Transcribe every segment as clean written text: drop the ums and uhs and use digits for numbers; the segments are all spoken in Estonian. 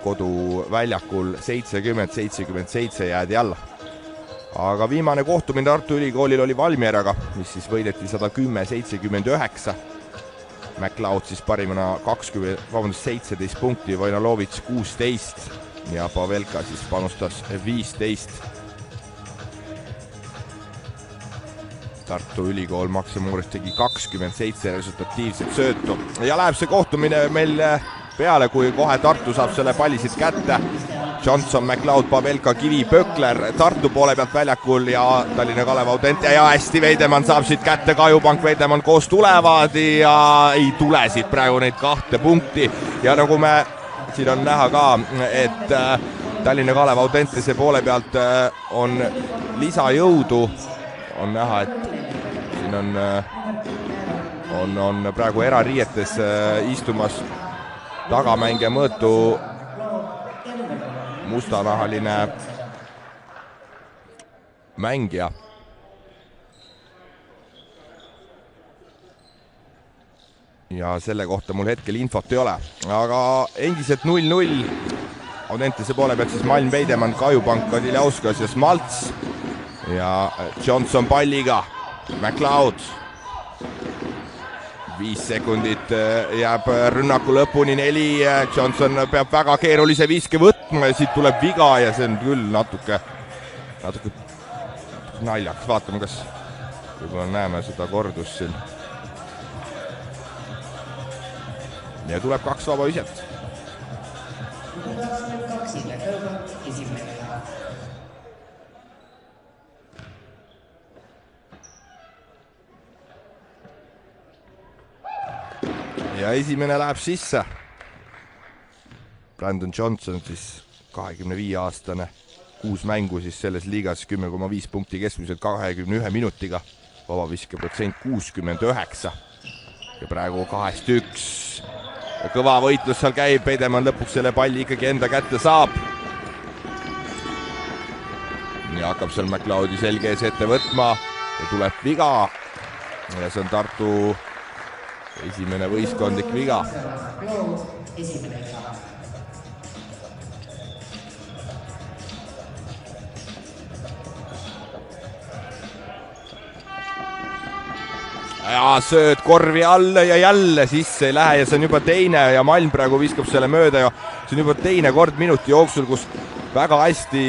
koduväljakul 70-77 jäädi alla. Aga viimane kohtumine Tartu Ülikoolil oli Valmieraga, mis siis võideti 110-79. MacLeod siis parimana 17 punkti, Vojnalovitš 16 ja Pavelka siis panustas 15. Tartu Ülikool Maximuurist tegi 27 resultatiivset söötu ja läheb see kohtumine meil peale, kui kohe Tartu saab selle palli siit kätte. Johnson, MacLeod, Pavelka, Kivi, Pökler Tartu poole pealt väljakul ja Tallinna Kalev Audentese ja hästi Veidemann saab siit kätte, Kajupank, Veidemann koos tulevad ja ei tule siit praegu neid 2 punkti ja nagu me siin on näha ka, et Tallinna Kalev Audentese poole pealt on lisajõudu, on näha, et siin on praegu erariietes istumas tagamängija mõõtu mustanahaline mängija. Ja selle kohta mul hetkel infot ei ole, aga endiselt 0-0. Audentese poole pealt siis Malm, Veidemann, Kajupank, Kadiljauskas ja Smalts ja Johnson palliga, MacLeod. 5 sekundit jääb rünnaku lõpuni, 4, Johnson peab väga keerulise viske võtma ja siit tuleb viga ja see on küll natuke naljaks, vaatame, kas võib-olla näeme seda kordust siin. Ja tuleb 2 vaba viset. Ja esimene läheb sisse. Brandon Johnson siis 25-aastane, 6 mängu siis selles liigas, 10,5 punkti keskmiselt 21 minutiga, vabaviske protsent 69 ja praegu 2-1. Kõva võitlus seal käib, Veidemann lõpuks selle palli ikkagi enda kätte saab. Ja hakkab seal MacLeodi selge ees ette võtma ja tuleb viga ja see on Tartu esimene võistkondlik viga. Ja sööd korvi alla ja jälle sisse ei lähe ja see on juba teine ja Malm praegu viskab selle mööda ja see on juba teine kord minuti jooksul, kus väga hästi,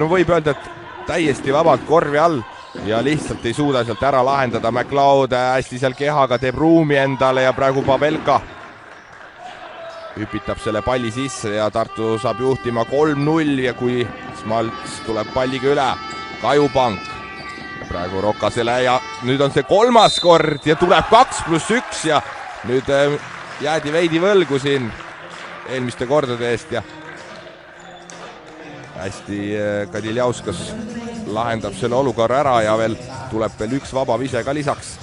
no võib öelda, et täiesti vabalt korvi all ja lihtsalt ei suuda sealt ära lahendada. MacLeod hästi seal kehaga teeb ruumi endale ja praegu Pavelka hüpitab selle palli sisse ja Tartu saab juhtima 3-0 ja kui Smalts tuleb palliga üle, Kajupank praegu Rokasele ja nüüd on see 3. kord ja tuleb 2+1 ja nüüd jäädi veidi võlgu siin eelmiste kordade eest ja hästi Kadiljauskas lahendab selle olukorra ära ja veel tuleb veel 1 vaba vise ka lisaks.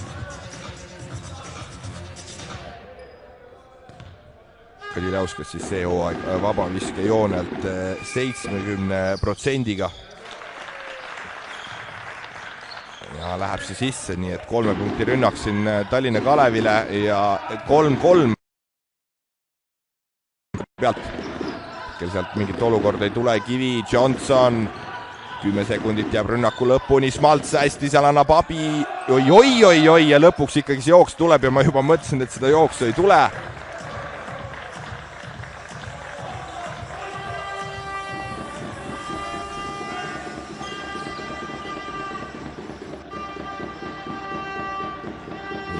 Kadiljauskas siis see hooaeg vaba viske joonelt 70%-ga. Ja läheb see sisse, nii et 3 punkti rünnak siin Tallinna Kalevile ja 3-3 pealt. Kel sealt mingit olukorda ei tule, Kivi, Johnson, 10 sekundit jääb rünnaku lõpuni, Smalts hästi seal annab abi, oi ja lõpuks ikkagi see jooks tuleb ja ma juba mõtlesin, et seda jooksu ei tule.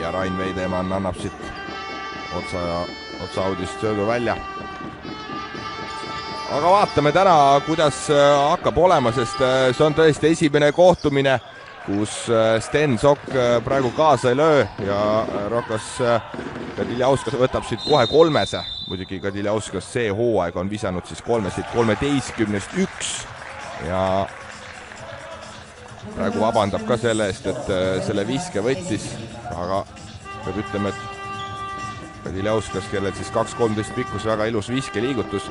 Ja Rain Veidemann annab siit otsaudist söödu välja. Aga vaatame täna, kuidas hakkab olema, sest see on tõesti esimene kohtumine, kus Sten Sokk praegu kaasa ei löö ja Rokas Kadiljauskas võtab siit kohe 3. Muidugi Kadiljauskas see hooaeg on visanud siis 13-st 1 ja praegu vabandab ka selle eest, et selle viske võttis, aga peab ütlema, et Kadiljauskas, kellel siis 2-13 pikkus, väga ilus viskeliigutus.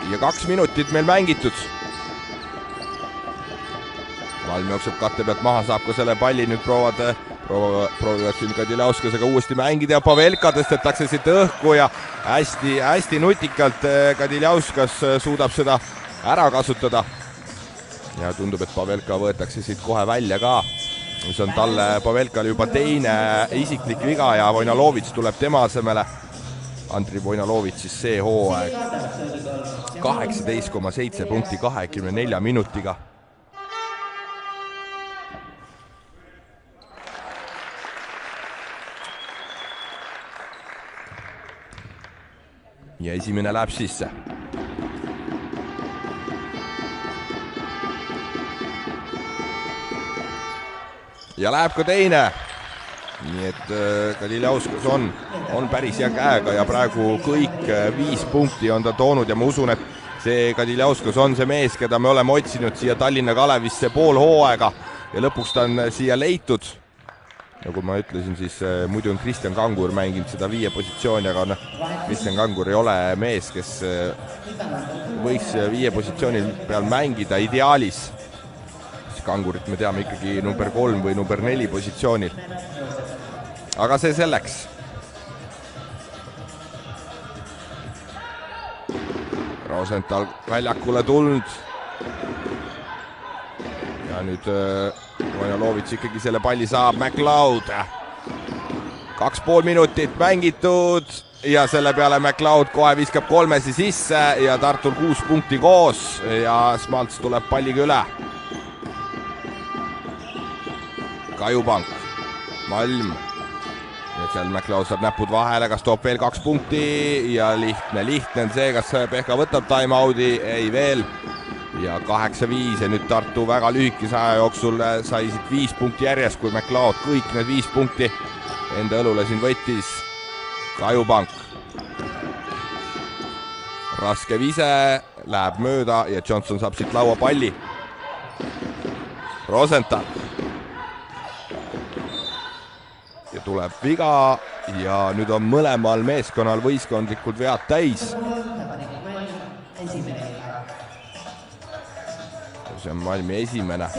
Ja 2 minutit meil mängitud. Malm jookseb katte pealt maha, saab ka selle palli, nüüd proovivad siin Kadiljauskusega uuesti mängida ja Pavelka tõstetakse siit õhku ja hästi nutikalt Kadiljauskas suudab seda ära kasutada. Ja tundub, et Pavelka võetakse siit kohe välja ka, mis on talle Pavelkale juba teine isiklik viga ja Vojnalovits tuleb tema asemele. Andri Vojnalovits siis see hooaeg 18,7 punkti 24 minutiga. Ja esimene läheb sisse. Ja läheb ka teine. Nii et Kadiljauskas on päris hea käega ja praegu kõik 5 punkti on ta toonud ja ma usun, et see Kadiljauskas on see mees, keda me oleme otsinud siia Tallinna Kalevisse pool hooaega ja lõpuks ta on siia leitud. Nagu ma ütlesin, siis muidu on Kristjan Kangur mänginud seda 5 positsiooni, aga Kristjan Kangur ei ole mees, kes võiks 5 positsiooni peal mängida ideaalis. Kangurit me teame ikkagi number 3 või number 4 positsioonil. Aga see selleks. Rosenthal väljakule tulnud. Ja nüüd Vojnalovits ikkagi selle palli saab, McLeod. 2,5 minutit mängitud ja selle peale McLeod kohe viskab 3 sisse ja Tartul 6 punkti koos ja Smalts tuleb palliga üle. Kajupank, Malm ja seal McLeod saab näpud vahele, kas toob veel 2 punkti ja lihtne on see, kas Pehka võtab timeout'i, ei veel ja 8-5 ja nüüd Tartu väga lühikese aja jooksul sai siit 5 punkti järjest, kui McLeod kõik need 5 punkti enda õlule siin võttis. Kajupank, raske vise, läheb mööda ja Johnson saab siit laua palli. Rosenthal ja tuleb viga ja nüüd on mõlemal meeskonnal võistkondlikud vead täis. See on Malmi esimene.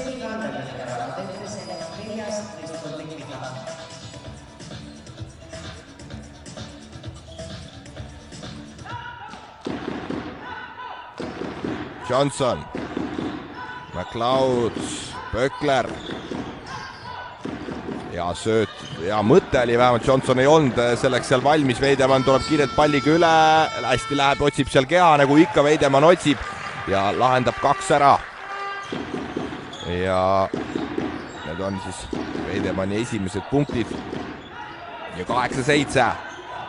Johnson, McLeod, Pökler ja sööt. Ja mõte oli vähemalt, Johnson ei olnud selleks seal valmis, Veidemann tuleb kiirelt palliga üle, hästi läheb, otsib seal keha, nagu ikka Veidemann otsib ja lahendab 2 ära. Ja need on siis Veidemanni esimesed punktid ja 8-7.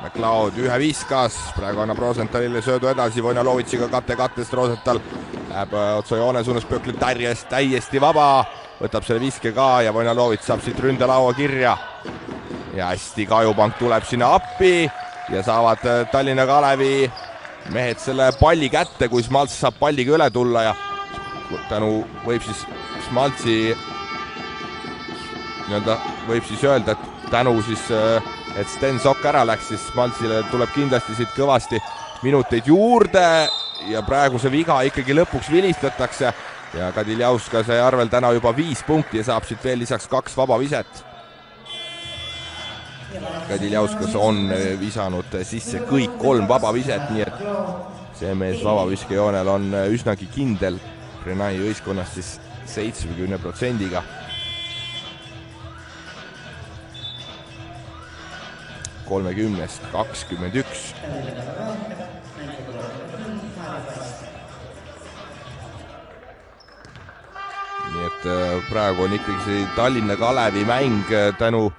McLeod ühe viskas, praegu annab Rosenthalile söödu edasi, Vojnalovitsiga kattest Rosenthal läheb otsajoone suunas, Pökler täiesti vaba, võtab selle viske ka ja Vojnalovits saab siit ründelaua kirja. Ja hästi, Kajupank tuleb sinna appi ja saavad Tallinna Kalevi mehed selle palli kätte, kui Smalts saab palliga üle tulla ja tänu võib siis Smaltsi võib siis öelda, et tänu siis, et Sten Sokk ära läks, siis Smaltsile tuleb kindlasti siit kõvasti minuteid juurde ja praegu see viga ikkagi lõpuks vilistatakse ja Kadiljauskas arvel täna juba 5 punkti ja saab siit veel lisaks 2 vaba viset. Kadiljauskas on visanud sisse kõik 3 vaba viset, nii et see mees vabaviskejoonel on üsnagi kindel. Renai võistkonnast siis 70%-ga. Kolmekümnest 21. Nii et praegu on ikkagi see Tallinna Kalevi mäng tänu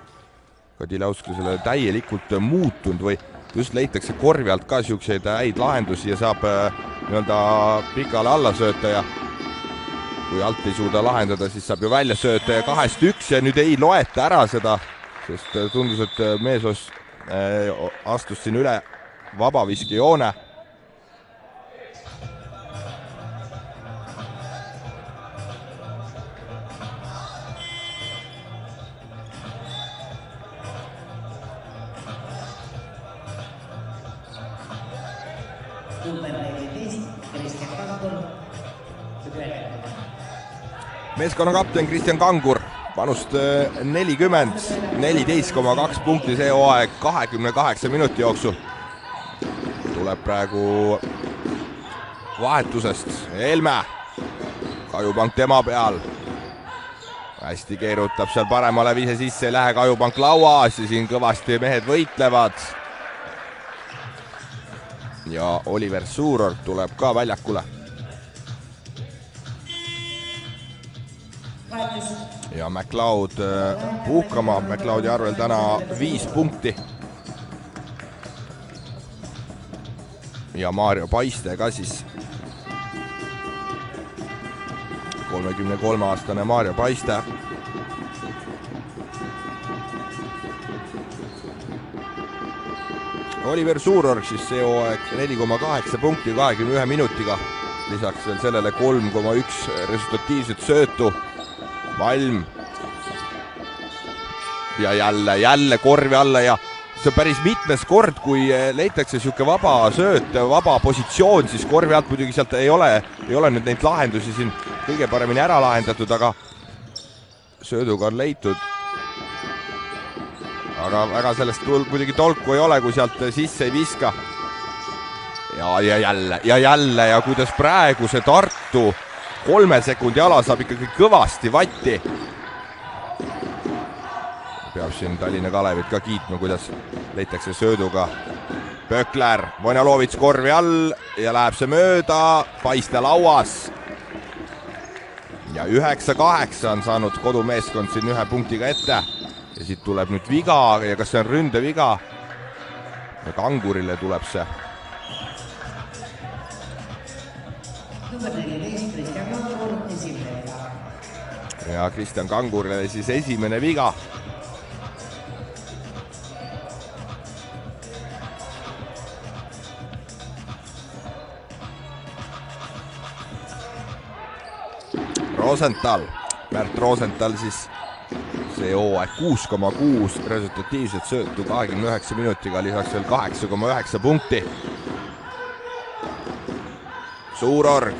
Kadiljauskusele täielikult muutunud või just leitakse korvi alt ka siukseid häid lahendusi ja saab pikale alla sööta ja kui alt ei suuda lahendada, siis saab ju välja sööta ja 2-1 ja nüüd ei loeta ära seda, sest tundus, et mees astus siin üle vabaviskejoone. Meeskonna kapten Kristjan Kangur panust 40, 14,2 punkti see hooaeg 28 minuti jooksul. Tuleb praegu vahetusest Helme, Kajupank tema peal. Hästi keerutab seal paremale vise sisse, ei lähe Kajupank lauas ja siin kõvasti mehed võitlevad. Ja Oliver Suuror tuleb ka väljakule. Ja MacLeod puhkama, MacLeodi arvel täna 5 punkti. Ja Mario Paiste ka siis. 33-aastane Mario Paiste. Oliver Suuror siis see hooaeg 4,8 punkti 21 minutiga. Lisaks veel sellele 3,1 resultatiivset söötu. Malm. Ja jälle korvi alla ja see on päris mitmes kord, kui leitakse siuke vaba sööt, vaba positsioon, siis korvi alt muidugi sealt ei ole nüüd neid lahendusi siin kõige paremini ära lahendatud, aga sööduga on leitud. Aga väga sellest muidugi tolku ei ole, kui sealt sisse ei viska. Ja jälle ja kuidas praegu see Tartu 3 sekundi ala saab ikkagi kõvasti vatti. Peab siin Tallinna Kalevit ka kiitma, kuidas leitakse sööduga. Pökler, Vojnalovits korvi all ja läheb see mööda, Paiste lauas. Ja 9-8 on saanud kodumeeskond siin 1 punktiga ette. Ja siit tuleb nüüd viga ja kas see on ründeviga? Ja Kangurile tuleb see. Ja Kristjan Kangurile siis esimene viga. Rosenthal, Märt Rosenthal siis see hooaeg 6,6 resultatiivset söötu 29 minutiga, lisaks veel 8,9 punkti. Suurorg,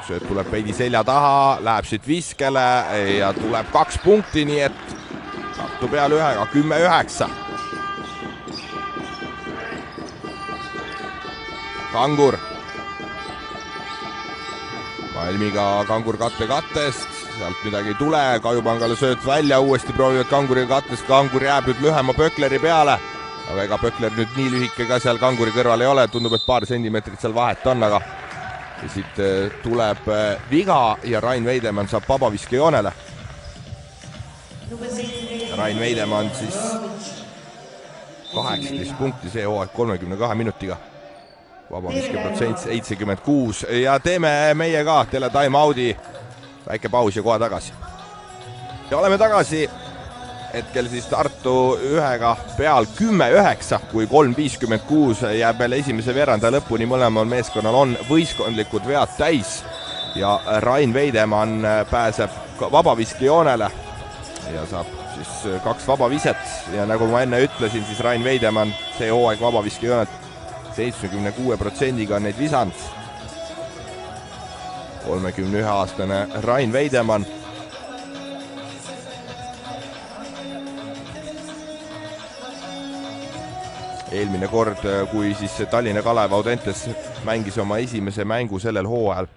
sööt tuleb veidi selja taha, läheb siit viskele ja tuleb 2 punkti, nii et Tartu peal 10-9. Kangur. Malmiga Kangur kattest, sealt midagi ei tule, Kajupangale sööt välja, uuesti proovivad Kanguriga kattest, Kangur jääb nüüd lühema Pökleri peale. Aga ega Pökler nüüd nii lühike ka seal Kanguri kõrval ei ole, tundub, et paar sentimeetrit seal vahet on, aga siit tuleb viga ja Rain Veidemann saab vabaviske joonele. Rain Veidemann siis 18 punkti see hooaeg 32 minutiga. Vabaviske protsent 76 ja teeme meie ka teile time out'i, väike paus ja kohe tagasi. Ja oleme tagasi, hetkel siis Tartu 1-ga peal 10-9, kui 3.56 jääb veel esimese veeranda lõpuni, mõlemal meeskonnal on võistkondlikud vead täis ja Rain Veidemann pääseb vabaviske joonele ja saab siis 2 vabaviset ja nagu ma enne ütlesin, siis Rain Veidemann see hooaeg vabaviske joonet 76%-ga on neid visanud. 31-aastane Rain Veidemann. Eelmine kord, kui siis Tallinna Kalev Audentes mängis oma esimese mängu sellel hooajal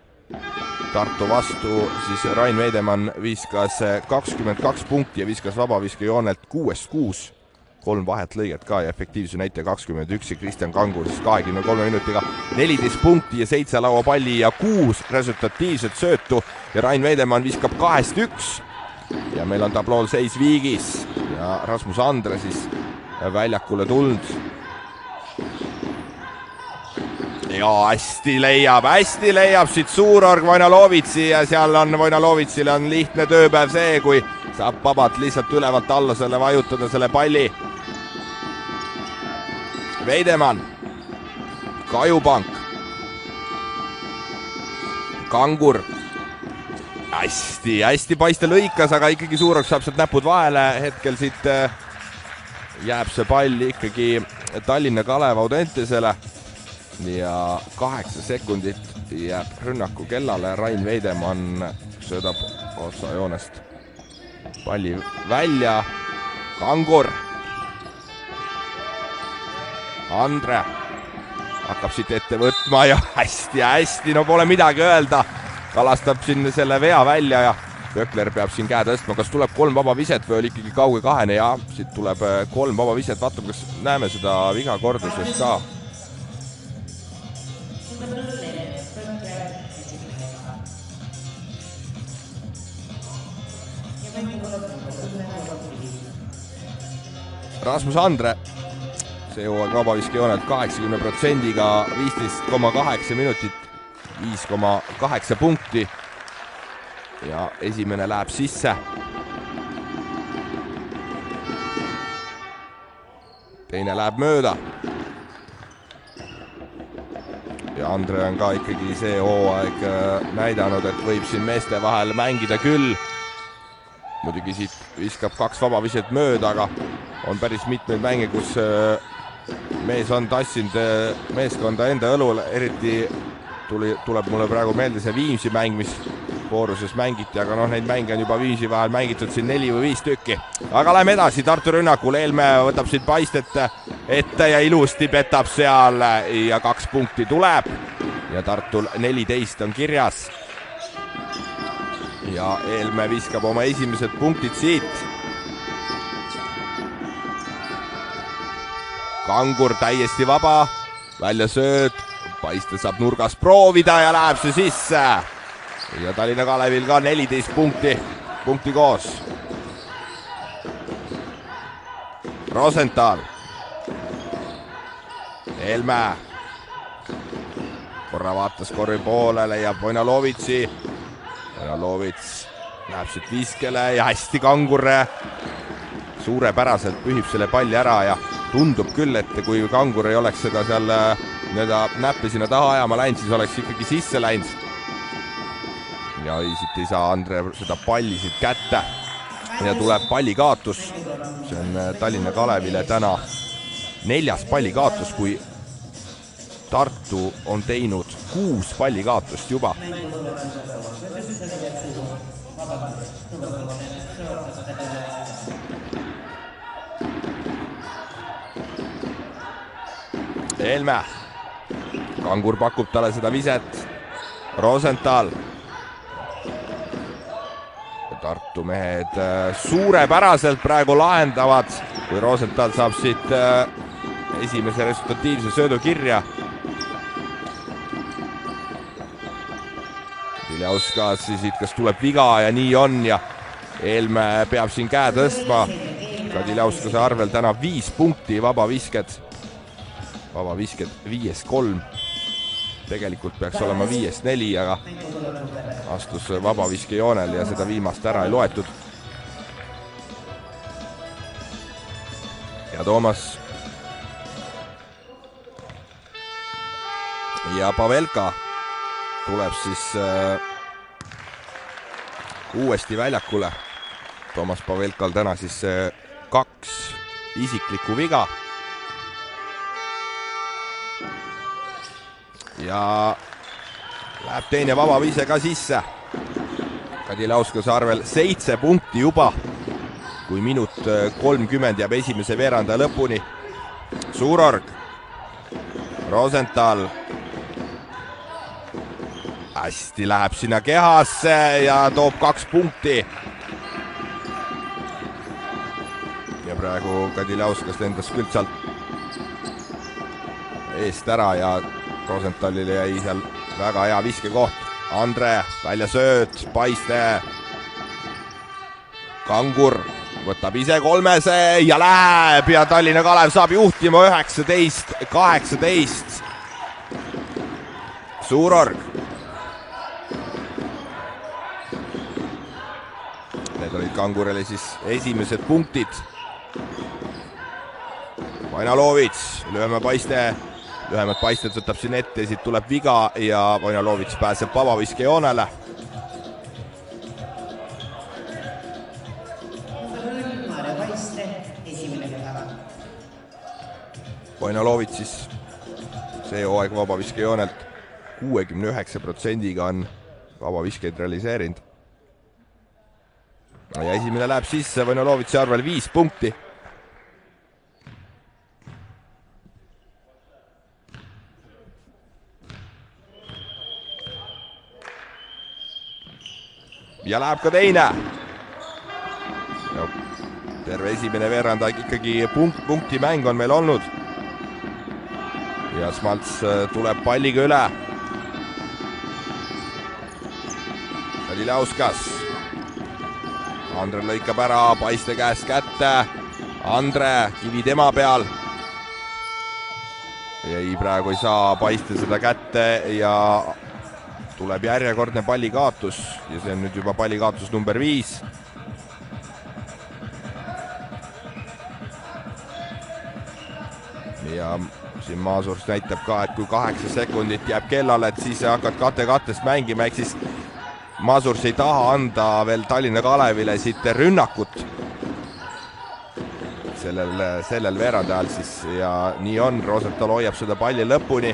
Tartu vastu, siis Rain Veidemann viskas 22 punkti ja viskas vabaviske joonelt 6-6. 3 vahet lõiget ka ja efektiivsuse näite 21 ja Kristjan Kangur siis 23 minutiga 14 punkti ja 7 lauapalli ja 6 resultatiivset söötu ja Rain Veidemann viskab 2-1 ja meil on tablool seis viigis ja Rasmus Andre siis väljakule tulnud. Ja hästi leiab siit Suurorg Vojnalovitsi ja seal on Vojnalovitsile on lihtne tööpäev see, kui saab vabalt lihtsalt ülevalt alla selle vajutada selle palli. Veidemann, Kajupank, Kangur, hästi Paiste lõikas, aga ikkagi Suurorg saab sealt näpud vahele, hetkel siit jääb see pall ikkagi Tallinna Kalev Audentesele ja 8 sekundit jääb rünnaku kellale, Rain Veidemann söödab otsajoonest. palli välja, Kangur. Andre hakkab siit ette võtma ja hästi, no pole midagi öelda. Kalastab siin selle vea välja ja Pökler peab siin käe tõstma. Kas tuleb 3 vaba viset või oli ikkagi kauge kahene? Ja siit tuleb 3 vaba viset. Vaatame, kas näeme seda viga korduses ka. Rasmus Andre, see hooaeg vabaviskejoonelt 80%-ga 15,8 minutit, 5,8 punkti. Ja esimene läheb sisse. Teine läheb mööda. Ja Andre on ka ikkagi see hooaeg näidanud, et võib siin meeste vahel mängida küll. Muidugi siit viskab 2 vabaviset mööda, aga on päris mitmeid mänge, kus mees on tassinud meeskonda enda õlul. Eriti tuleb mulle praegu meelde see Viimsi mäng, mis vooruses mängiti, aga neid mänge on juba Viimsi vahel mängitud siin 4 või 5 tükki. Aga läheme edasi Tartu rünnakul. Helme võtab siit paistet ette ja ilusti petab seal ja 2 punkti tuleb. Ja Tartul 14 on kirjas. Ja Helme viskab oma esimesed punktid siit. Kangur täiesti vaba, välja sööd, paiste saab nurgas proovida ja läheb see sisse. Ja Tallinna Kalevil ka 14 punkti koos. Rosenthal. Helme. Korra vaatas korvi poole, leiab Vojnalovitsi. Vojnalovits läheb siit viskele ja hästi Kangur suurepäraselt pühib selle palli ära ja tundub küll, et kui Kangur ei oleks seda seal näppi sinna taha ajama läinud, siis oleks ikkagi sisse läinud. Ja siit ei saa Andre seda palli siit kätte ja tuleb pallikaotus. See on Tallinna Kalevile täna 4. pallikaotus, kui Tartu on teinud 6 pallikaotust juba. Helme. Kangur pakub talle seda viset. Rosenthal. Tartu mehed suurepäraselt praegu lahendavad, kui Rosenthal saab siit esimese resultatiivse söödu kirja. Diljauskas siit kas tuleb viga ja nii on ja Helme peab siin käe tõstma. Ka Diljauskase arvel täna 5 punkti vabavisked. Vabavisked 5-3. Tegelikult peaks olema 5-4, aga astus vabaviskejoonel ja seda viimast ära ei loetud. Ja Toomas ja Pavelka tuleb siis uuesti väljakule. Toomas Pavelkal täna siis 2 isiklikku viga. Ja läheb teine vabavise ka sisse. Kadilauskase arvel 7 punkti juba, kui minut 30 jääb esimese veeranda lõpuni. Suurorg. Rosenthal. Hästi läheb sinna kehasse ja toob 2 punkti. Ja praegu Kadilauskast lendas küll sealt eest ära ja Rosenthalile jäi seal väga hea viskekoht. Andre, välja sööd, paiste. Kangur võtab ise 3 ja läheb ja Tallinna Kalev saab juhtima 19-18. Suurorg. Need olid Kangurile siis esimesed punktid. Vojnalovits, lööme paiste. Lühemad paisted võtab siin ette, siit tuleb viga ja Vojnalovits pääseb vabaviskejoonele. Vojnalovits siis see hooaeg vabaviskejoonelt 69%-ga on vabaviskeid realiseerinud. ja esimene läheb sisse, Vojnolovitši arvel 5 punkti. ja läheb ka teine. terve esimene veerandaeg ikkagi punktimäng on meil olnud. ja Smalts tuleb palliga üle. Kadiljauskas. Andre lõikab ära Paiste käest kätte. Andre, kivi tema peal. ei, praegu ei saa Paiste seda kätte ja tuleb järjekordne pallikaotus ja see on nüüd juba pallikaotus number 5. ja siin Maasurs näitab ka, et kui 8 sekundit jääb kellale, et siis hakkad kate-kattest mängima, ehk siis Maasurs ei taha anda veel Tallinna Kalevile siit rünnakut sellel veerandi ajal siis ja nii on, Rosenthal hoiab seda palli lõpuni,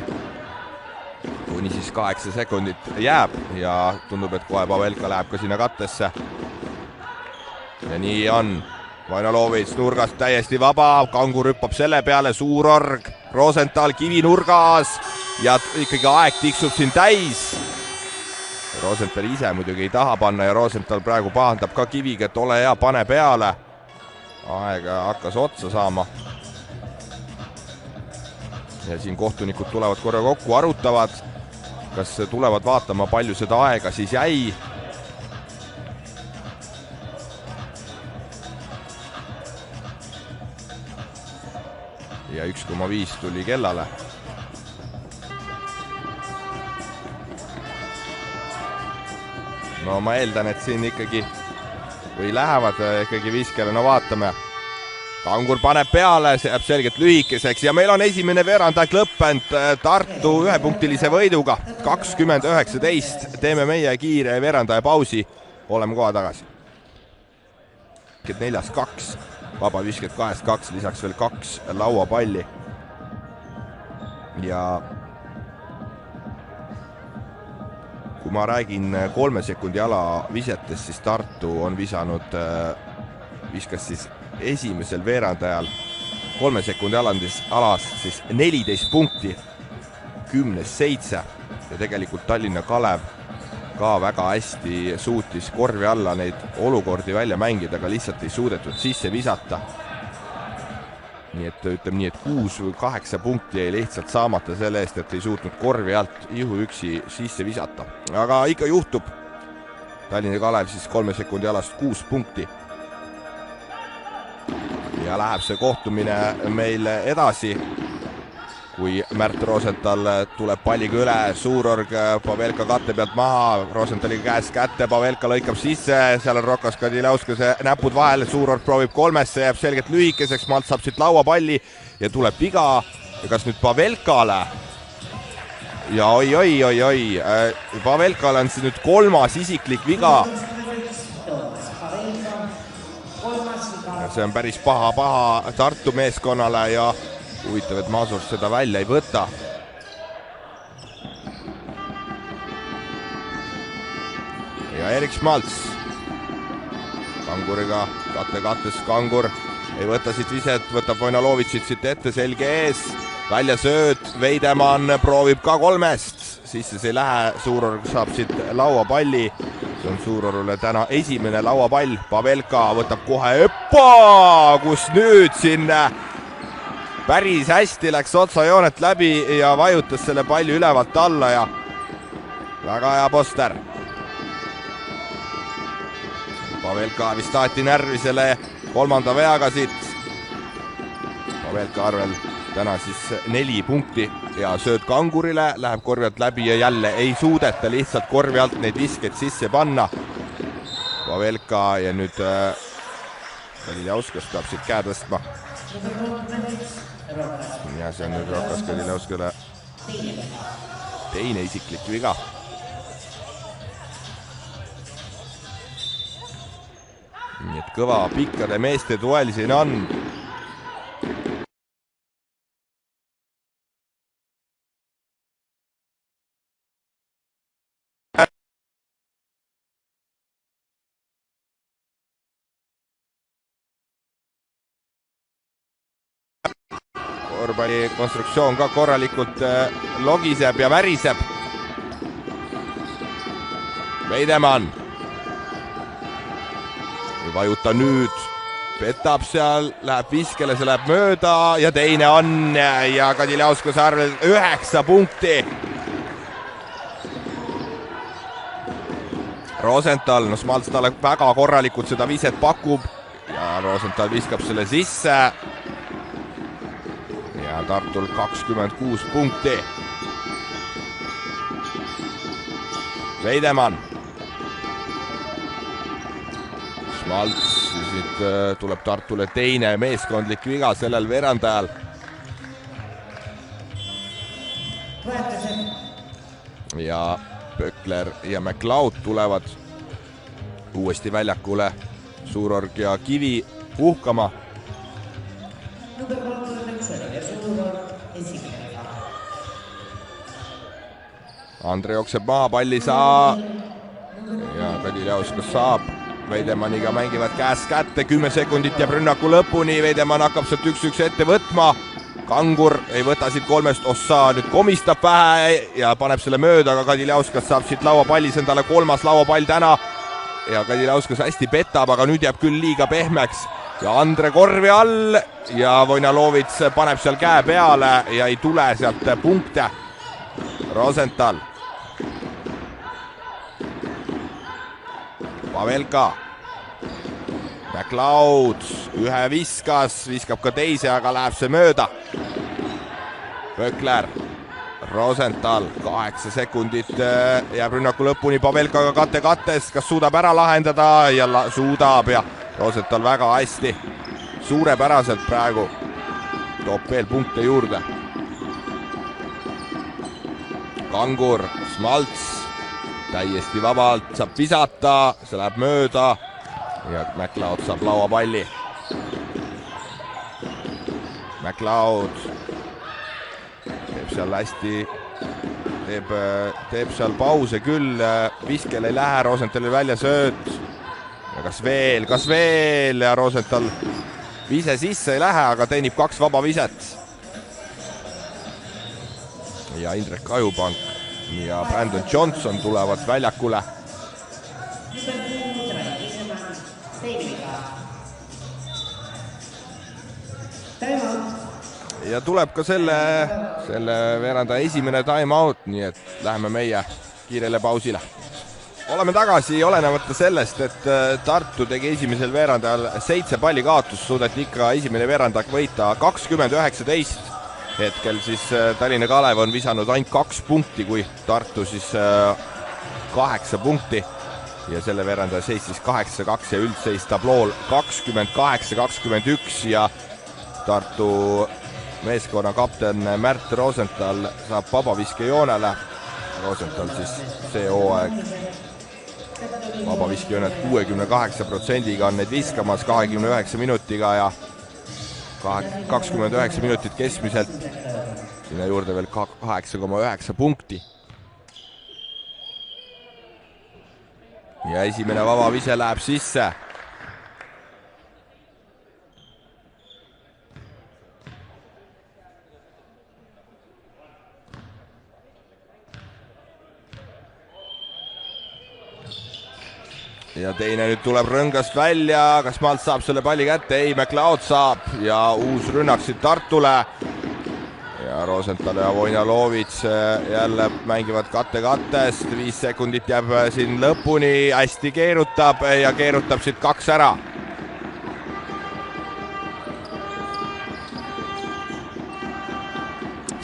kuni siis 8 sekundit jääb ja tundub, et kohe Pavelka läheb ka sinna kattesse. ja nii on, Vojnolovitš nurgast täiesti vaba, Kangur hüppab selle peale, suur org, Rosenthal kivi nurgas ja ikkagi aeg tiksub siin täis. Rosenthal ise muidugi ei taha panna ja Rosenthal praegu pahandab ka kiviga, et ole hea, pane peale. Aega hakkas otsa saama. ja siin kohtunikud tulevad korra kokku, arutavad, kas tulevad vaatama, palju seda aega siis jäi. ja 1,5 tuli kellale. no ma eeldan, et siin ikkagi või lähevad ikkagi viskele, no vaatame. Kangur paneb peale, see jääb selgelt lühikeseks ja meil on esimene veerandaeg lõppenud Tartu ühepunktilise võiduga 20-19. teeme meie kiire veerandaja pausi, oleme kohe tagasi. 4-2, vabavisked 2-2, lisaks veel 2 lauapalli. ja kui ma räägin 3 sekundi ala visetest, siis Tartu on visanud, viskas siis esimesel veerandajal 3 sekundi alas siis 14 punkti, 10-7 ja tegelikult Tallinna Kalev ka väga hästi suutis korvi alla neid olukordi välja mängida, aga lihtsalt ei suudetud sisse visata. nii et ütleme nii, et 6 või 8 punkti jäi lihtsalt saamata selle eest, et ei suutnud korvi alt ihuüksi sisse visata. aga ikka juhtub. Tallinna Kalev siis 3 sekundi alast 6 punkti. ja läheb see kohtumine meil edasi, kui Märt Rosenthal tuleb palliga üle, Suurorg Pavelka katte pealt maha, Rosenthali käest kätte, Pavelka lõikab sisse, seal on Rokas Kadilauskase näpud vahel, Suurorg proovib 3-sse, jääb selgelt lühikeseks, Malt saab siit lauapalli ja tuleb viga ja kas nüüd Pavelkale ja oi, Pavelkale on see nüüd 3. isiklik viga. see on päris paha Tartu meeskonnale ja huvitav, et Maasurs seda välja ei võta. ja Erik Smalts Kanguriga kattes, Kangur ei võta siit viset, võtab Vojnolovitšit siit ette, selge ees, välja sööd, Veidemann proovib ka 3-st, sisse see ei lähe, Suurorg saab siit lauapalli, see on Suurorule täna esimene lauapall, Pavelka võtab kohe hüppa, kus nüüd siin päris hästi läks otsajoonet läbi ja vajutas selle palli ülevalt alla ja väga hea poster. Pavelka vist taheti närvi selle 3. veaga siit. Pavelka arvel täna siis 4 punkti ja sööd Kangurile, läheb korvi alt läbi ja jälle ei suudeta lihtsalt korvi alt neid viskeid sisse panna. Pavelka ja nüüd Kadiljauskas peab siit käe tõstma. ja see on nüüd Rokas Kadilauskale teine isiklik viga. nii et kõva pikkade meeste duell siin on. korvpalli konstruktsioon ka korralikult logiseb ja väriseb. Veidemann. Ei vajuta nüüd. Petab seal, läheb viskele, see läheb mööda ja teine on ja Kadiljauskas arvel 9 punkti. Rosenthal, no Smalts talle väga korralikult seda viset pakub ja Rosenthal viskab selle sisse. Ja Tartul 26 punkti. Veidemann. Smalts, nüüd tuleb Tartule teine meeskondlik viga sellel veerandajal. Ja Pökler ja McLeod tulevad uuesti väljakule Suurorg ja Kivi puhkama. Andre jookseb maha, palli saa ja Kadiljauskas saab. Veidemanniga mängivad käest kätte, 10 sekundit jääb rünnaku lõpuni, Veidemann hakkab sealt 1-1 ette võtma. Kangur ei võta siit kolmest, Ossa nüüd komistab pähe ja paneb selle mööda, aga Kadiljauskas saab siit lauapallis endale 3. lauapall täna. Ja Kadiljauskas hästi petab, aga nüüd jääb küll liiga pehmeks. Ja Andre korvi all ja Vojnalovits paneb seal käe peale ja ei tule sealt punkte. Rosenthal. Pavelka. McLeod ühe viskab ka teise, aga läheb see mööda. Pökler, Rosenthal, 8 sekundit jääb rünnaku lõpuni, Pavelkaga kattes, kas suudab ära lahendada ja suudab ja Rosenthal väga hästi, suurepäraselt praegu toob veel punkte juurde. Kangur, Smalts, täiesti vabalt saab visata, see läheb mööda ja McLeod saab lauapalli. McLeod teeb seal hästi, teeb seal pause küll, viskel ei lähe, Rosenthali välja sööt. Ja kas veel ja Rosenthal vise sisse ei lähe, aga teenib 2 vaba viset. Ja Indrek Ajupank ja Brandon Johnson tulevad väljakule. Ja tuleb ka selle veeranda esimene time out, nii et läheme meie kiirele pausile. Oleme tagasi, olenemata sellest, et Tartu tegi esimesel veerandajal 7 palli kaotust, suudeti ikka esimene veerandak võita 20-19. Hetkel siis Tallinna Kalev on visanud ainult 2 punkti, kui Tartu siis 8 punkti. Ja selle veerandaja seis siis 8-2 ja üldseis tablool 28-21 ja Tartu meeskonna kapten Märt Rosenthal saab vabaviskejoonele. Rosenthal siis see hooaeg vabaviskejoonelt 68%-ga on need viskamas 29 minutiga ja 29 minutit keskmiselt. Sinna juurde veel 8,9 punkti. Ja esimene vabavise läheb sisse. Ja teine nüüd tuleb rõngast välja, kas Smalts saab selle palli kätte? Ei, McLeod saab ja uus rünnak siit Tartule. Ja Rosenthal ja Vojnalovits jälle mängivad kattest, 5 sekundit jääb siin lõpuni, hästi keerutab ja keerutab siit 2 ära.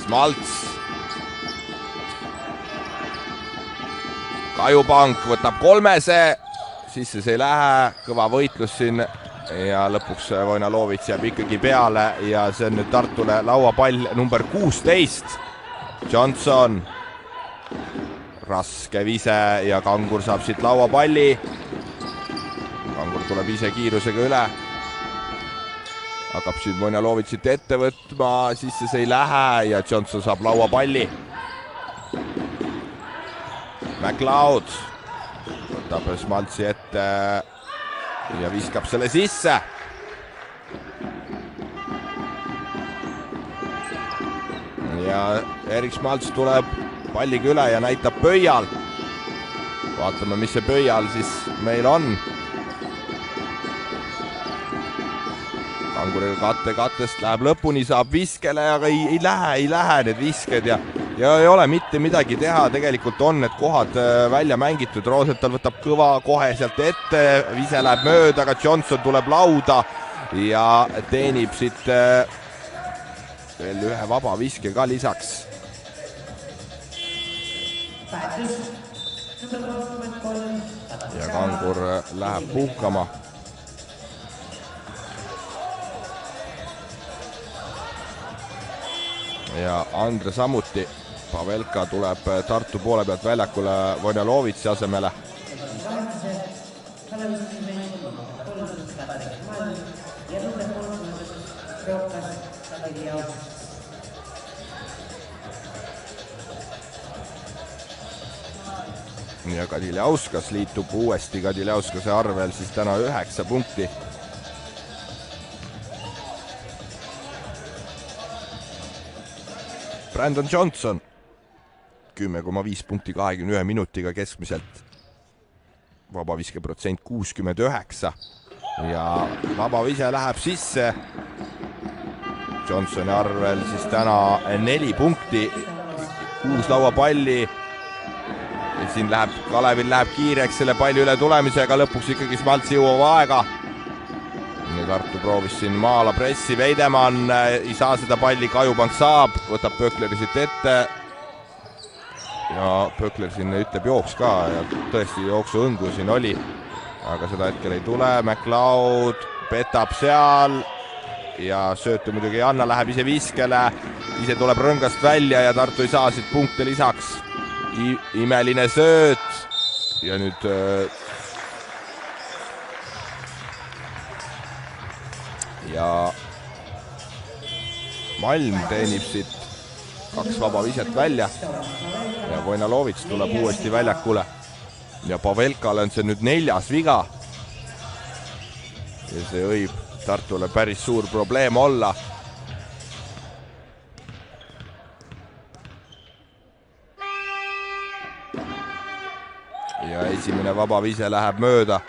Smalts. Kajupank võtab 3, sisse see ei lähe, kõva võitlus siin ja lõpuks Vojnalovits jääb ikkagi peale ja see on nüüd Tartule lauapall number 16. Johnson, raske vise ja Kangur saab siit lauapalli. Kangur tuleb ise kiirusega üle. Hakkab siin Vojnalovitsit ette võtma, sisse see ei lähe ja Johnson saab lauapalli. McLeod võtab Smaltsi ette ja viskab selle sisse. ja Erik Schmaltz tuleb palliga üle ja näitab pöial. Vaatame, mis see pöial siis meil on. Kanguriga kattest läheb lõpuni, saab viskele, aga ei lähe need visked ja ei ole mitte midagi teha. Tegelikult on need kohad välja mängitud. Rosenthal võtab kõva kohe sealt ette, vise läheb mööda, aga Johnson tuleb lauda ja teenib siit veel ühe vaba viske ka lisaks. Ja Kangur läheb puhkama. Ja Andre samuti. Pavelka tuleb Tartu poole pealt väljakule Vonjalovitsi asemele. Ja Kadiljauskas liitub uuesti Kadiljaускase arvel siis täna 9 punkti. Brandon Johnson 10,5 punkti 21 minutiga keskmiselt. Vabaviske protsent 69 ja vabavise läheb sisse. Johnsoni arvel siis täna 4 punkti, 6 lauapalli. Ja siin läheb, Kalevil läheb kiireks selle palli üle tulemisega, lõpuks ikkagi Schmaltz jõuab aega. Tartu proovis siin maala pressi, Veidemann ei saa seda palli, Kajupank saab, võtab Pökleri siit ette. Ja Pökler siin ütleb jooks ka ja tõesti jooksu õngu siin oli, aga seda hetkel ei tule. McLeod petab seal ja söötu muidugi ei anna, läheb ise viskele, ise tuleb rõngast välja ja Tartu ei saa siit punkte lisaks. Imeline sööt ja nüüd ja Malm teenib siit 2 vaba viset välja ja Vonjalovits tuleb uuesti väljakule ja Pavelkale on see nüüd 4. viga ja see võib Tartule päris suur probleem olla. Ja esimene vaba vise läheb mööda.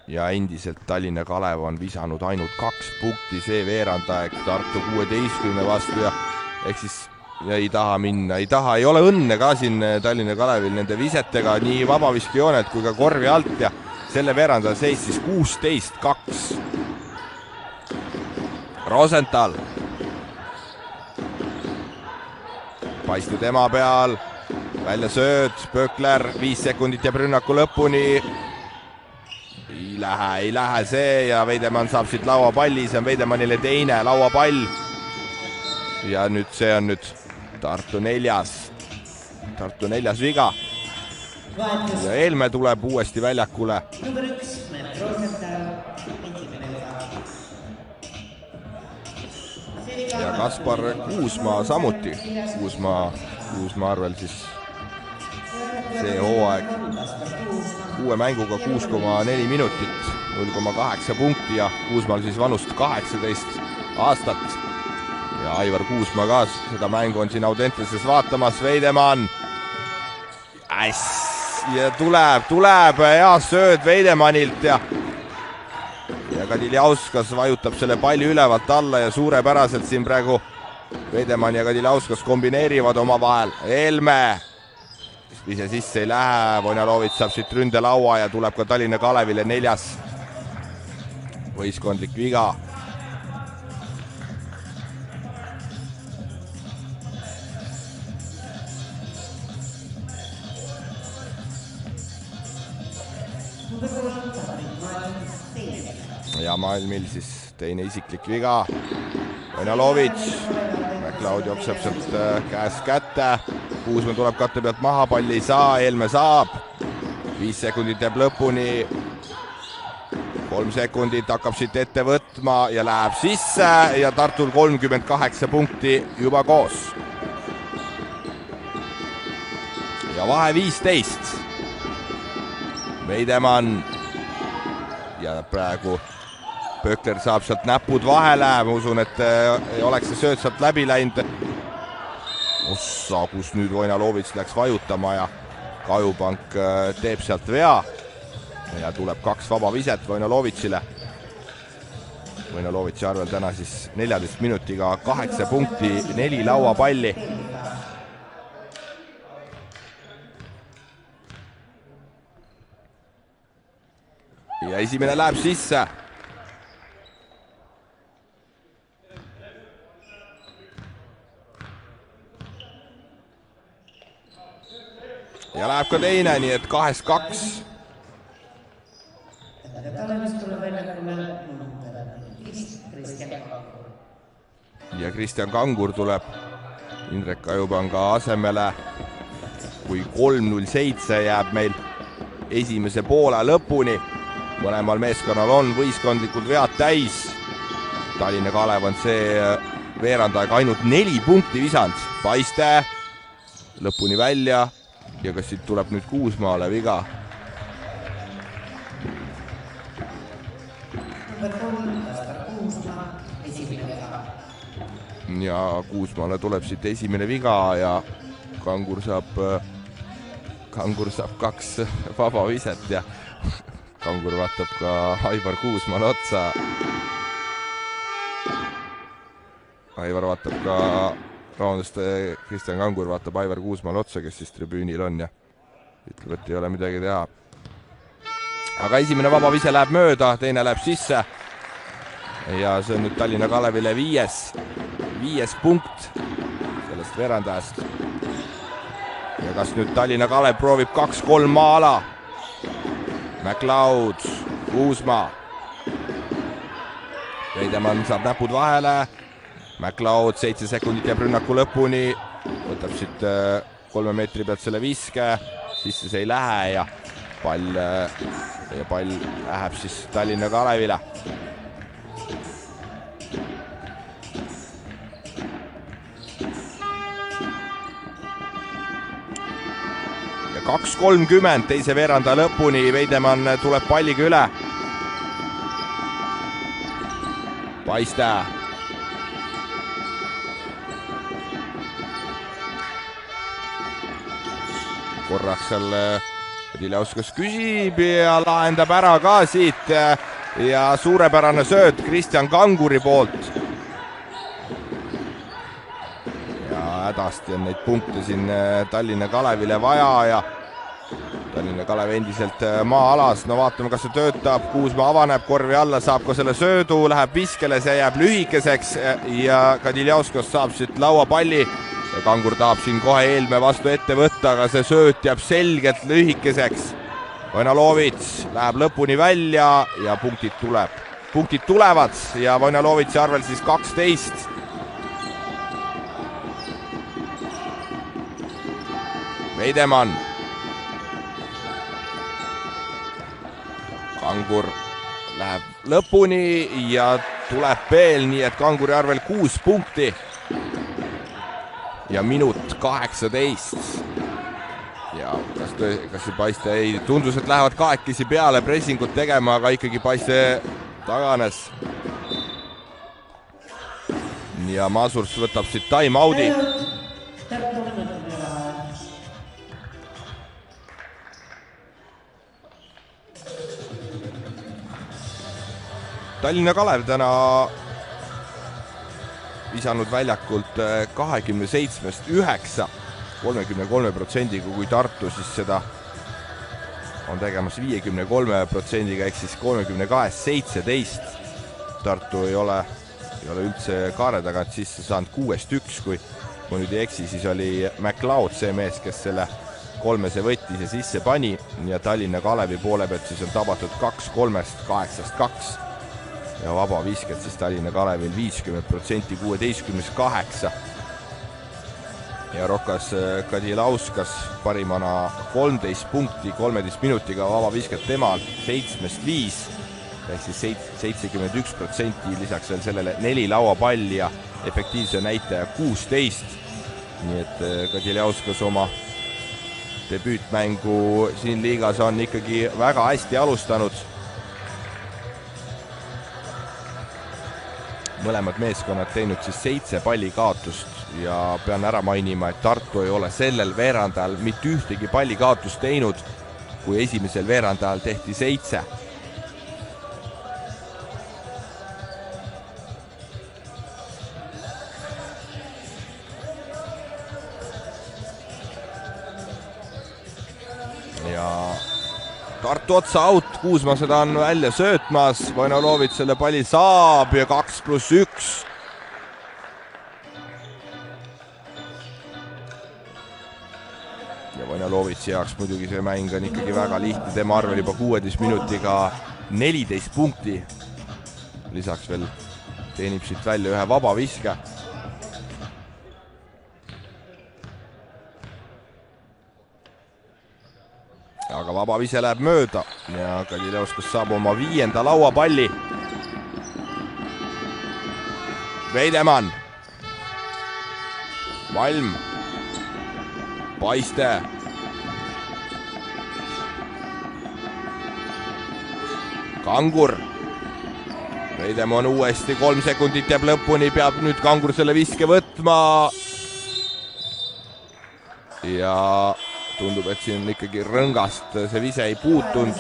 Ja endiselt Tallinna Kalev on visanud ainult 2 punkti, see veerandaeg Tartu 16 vastu ja ehk siis ei taha minna, ei ole õnne ka siin Tallinna Kalevil nende visetega, nii vabaviskejoonet kui ka korvi alt ja selle veerandaja seis siis 16-2. Rosenthal. Paistu tema peal, välja sööt, Pökler, 5 sekundit jääb rünnaku lõpuni. Ei lähe see ja Veidemann saab siit lauapalli, see on Veidemannile teine lauapall. Ja nüüd see on nüüd Tartu 4. viga. Ja Eelme tuleb uuesti väljakule. Ja Kaspar Kuusmaa samuti. Kuusmaa arvel siis see hooaeg 6 mänguga 6,4 minutit, 0,8 punkti ja Kuusmaal siis vanust 18 aastat. Ja Aivar Kuusmaa ka seda mängu on siin Audenteses vaatamas, Veidemann. Ja tuleb hea sööd Veidemannilt ja Kadiljauskas vajutab selle palli ülevalt alla ja suurepäraselt siin praegu Veidemann ja Kadiljauskas kombineerivad oma vahel. Eelme ise sisse ei lähe, Vonjalovits saab siit ründelaua ja tuleb ka Tallinna Kalevile 4. võistkondlik viga. Ja Malmil siis teine isiklik viga. Vonjalovits, McLeod jookseb sealt käest kätte. Kuusmaa tuleb katte pealt maha, palli ei saa, Eelme saab. 5 sekundit jääb lõpuni. 3 sekundit hakkab siit ette võtma ja läheb sisse ja Tartul 38 punkti juba koos. Ja vahe 15. Veidemann ja praegu Pökler saab sealt näpud vahele, ma usun, et ei oleks see sööt sealt läbi läinud. Ossa, kus nüüd Vojnalovits läks vajutama ja Kajupank teeb sealt vea. Ja tuleb 2 vaba viset Vojnalovitsile. Vojnalovitsi arvel täna siis 14 minutiga 8 punkti, 4 lauapalli. Ja esimene läheb sisse. Ja läheb ka teine, nii et 2-2. Ja Kristjan Kangur tuleb Indrek Kajupanga asemele, kui 3:07 jääb meil esimese poole lõpuni. Mõlemal meeskonnal on võistkondlikud vead täis. Tallinna Kalev on see veerandaeg ainult 4 punkti visand. Paiste lõpuni välja ja kas siit tuleb nüüd Kuusmaale viga? Ja Kuusmaale tuleb siit esimene viga ja Kangur saab 2 vaba viset ja Kangur vaatab ka Aivar Kuusmaale otsa. Aivar vaatab ka, Kristjan Kangur vaatab Aivar Kuusmaale otsa, kes siis tribüünil on ja ütleb, et ei ole midagi teha. Aga esimene vaba vise läheb mööda, teine läheb sisse. Ja see on nüüd Tallinna Kalevile 5 punkt sellest veerandajast. Ja kas nüüd Tallinna Kalev proovib 2-3 maala? McLeod, Kuusmaa. Veidemann saab näpud vahele. McLeod 7 sekundit jääb rünnaku lõpuni. Võtab siit 3 meetri pealt selle viske. Sisse see ei lähe ja pall läheb siis Tallinna Kalevile. Ja 2:30 teise veeranda lõpuni. Veidemann tuleb palliga üle. Paiste. Korraks seal Kadiljauskas küsib ja lahendab ära ka siit ja suurepärane sööt Kristjan Kanguri poolt. Ja hädasti on neid punkte siin Tallinna Kalevile vaja ja Tallinna Kalev endiselt maa-alas. No vaatame, kas see töötab. Kuusmaa avaneb korvi alla, saab ka selle söödu, läheb viskele, see jääb lühikeseks ja Kadiljauskas saab siit lauapalli. Kangur tahab siin kohe eelme vastu ette võtta, aga see sööt jääb selgelt lühikeseks. Vojnalovits läheb lõpuni välja ja punktid tulevad ja Vojnalovitsi arvel siis 12. Veidemann. Kangur läheb lõpuni ja tuleb veel, nii et Kanguri arvel 6 punkti. Ja minut 18. Ja kas see Paiste ei tundus, et lähevad kahekesi peale pressingut tegema, aga ikkagi Paiste taganes. Ja Masurs võtab siit time-out'i. Tallinna Kalev täna visanud väljakult 27-st 9, 33%, kui Tartu siis seda on tegemas 53%-ga, ehk siis 32-st 17. Tartu ei ole üldse kaare tagant sisse saanud 6-1, kui ma nüüd ei eksi, siis oli McLeod see mees, kes selle 3 võttis ja sisse pani ja Tallinna Kalevi poole pealt siis on tabatud 2-3-st 8-2. Ja vaba visked siis Tallinna Kalevil 50%, 16-8. Ja Rokas Kadilauskas parimana 13 punkti, 13 minutiga vaba visked temal 7-5, ehk siis 71%, lisaks veel sellele 4 lauapalli ja efektiivse näitaja 16. Nii et Kadilauskas oma debüütmängu siin liigas on ikkagi väga hästi alustanud. mõlemad meeskonnad teinud siis 7 pallikaotust ja pean ära mainima, et Tartu ei ole sellel veerandajal mitte ühtegi pallikaotust teinud, kui esimesel veerandajal tehti 7. Ja Tartu otsa out, Kuusma seda on välja söötmas, Vojnolovitš selle palli saab ja 2+1. Ja Vojnolovitši jaoks muidugi see mäng on ikkagi väga lihtne, tema arvel juba 16 minutiga 14 punkti. Lisaks veel teenib siit välja ühe vaba viske. Aga vaba vise läheb mööda ja Kadileuskas saab oma 5. lauapalli. Veidemann. Valm. Paiste. Kangur. Veidemann uuesti 3 sekundit jääb lõpuni, peab nüüd Kangur selle viske võtma. Ja tundub, et siin ikkagi rõngast see vise ei puutunud.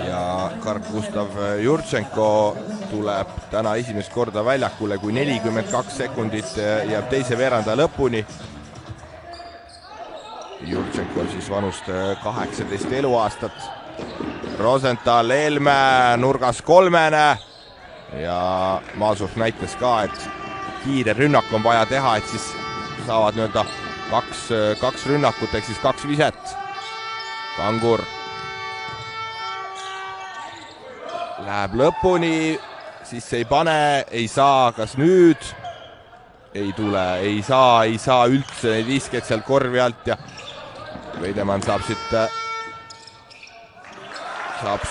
Ja Karl-Gustav Jurtšenko tuleb täna esimest korda väljakule, kui 42 sekundit jääb teise veeranda lõpuni. Jurtšenko siis vanust 18 eluaastat. Rosenthal, Helme nurgas 3. Ja Maasov näitas ka, et kiire rünnak on vaja teha, et siis saavad nii-öelda kaks rünnakut, ehk siis 2 viset. Kangur läheb lõpuni, siis ei pane, ei saa, kas nüüd ei tule, ei saa üldse neid viskeid sealt korvi alt ja Veidemann saab siit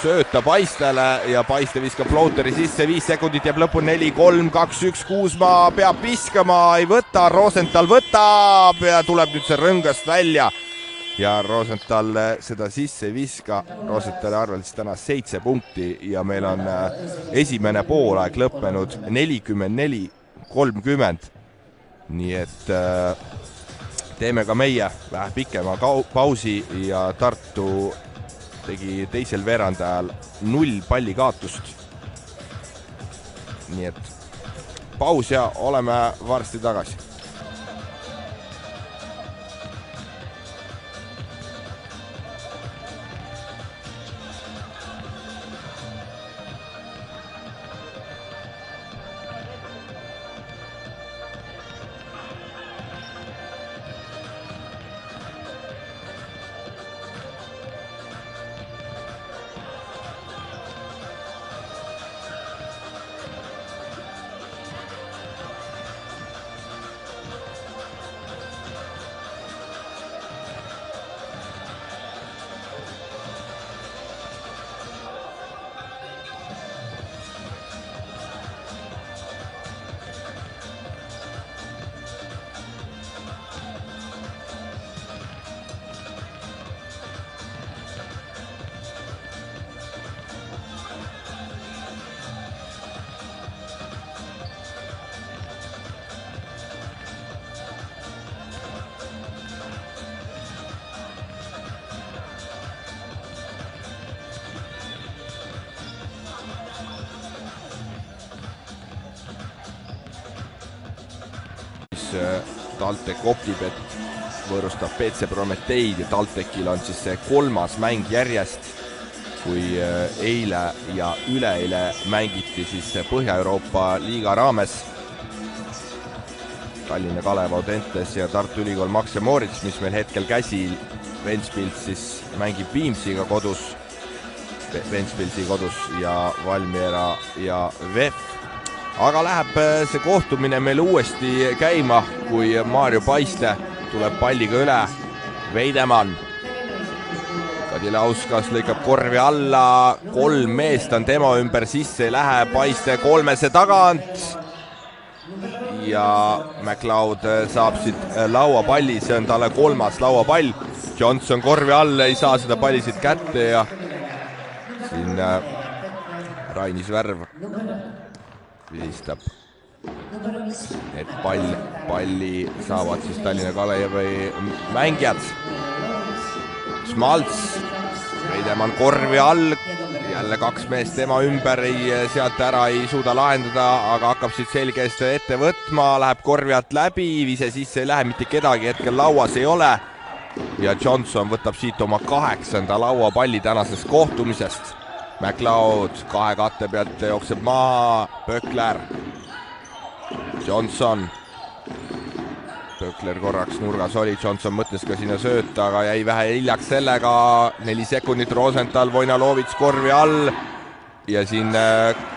sööta Paistele ja Paiste viskab floateri sisse, 5 sekundit jääb lõpuni, 4, 3, 2, 1, Kuusma peab viskama, ei võta, Rosenthal võtab ja tuleb nüüd see rõngast välja ja Rosenthal seda sisse ei viska. Rosenthali arvel siis täna 7 punkti ja meil on esimene poolaeg lõppenud 44-30. Nii et teeme ka meie vähe pikema pausi ja Tartu tegi teisel veerandajal 0 pallikaotust. Nii et paus ja oleme varsti tagasi. TalTech Optibet võõrustab BC Prometeid ja TalTechil on siis see 3. mäng järjest, kui eile ja üleeile mängiti siis Põhja-Euroopa liiga raames. Tallinna Kalev Audentes ja Tartu Ülikool Max Moritz, mis meil hetkel käsil. Ventspils siis mängib Viimsiga kodus, Ventspilsi kodus ja Valmiera ja VEF. Aga läheb see kohtumine meil uuesti käima, kui Maarjo Paiste tuleb palliga üle. Veidemann. Kadileuskas lõikab korvi alla, 3 meest on tema ümber, sisse ei lähe, Paiste 3 tagant. Ja McLeod saab siit lauapalli, see on talle 3. lauapall. Johnson korvi all, ei saa seda palli siit kätte ja siin Rainis Värv vilistab, et palli saavad siis Tallinna Kalevi mängijad. Smalts, Veidemann korvi all, jälle kaks meest tema ümber, sealt ära ei suuda lahendada, aga hakkab siit selge eest ette võtma, läheb korvi alt läbi, vise sisse ei lähe, mitte kedagi hetkel lauas ei ole. Ja Johnson võtab siit oma 8. lauapalli tänasest kohtumisest. McLeod kahe katte pealt jookseb maha, Pökler, Johnson. Pökler korraks nurgas oli, Johnson mõtles ka sinna sööta, aga jäi vähe hiljaks sellega. 4 sekundit, Rosenthal, Vojnalovits korvi all. Ja siin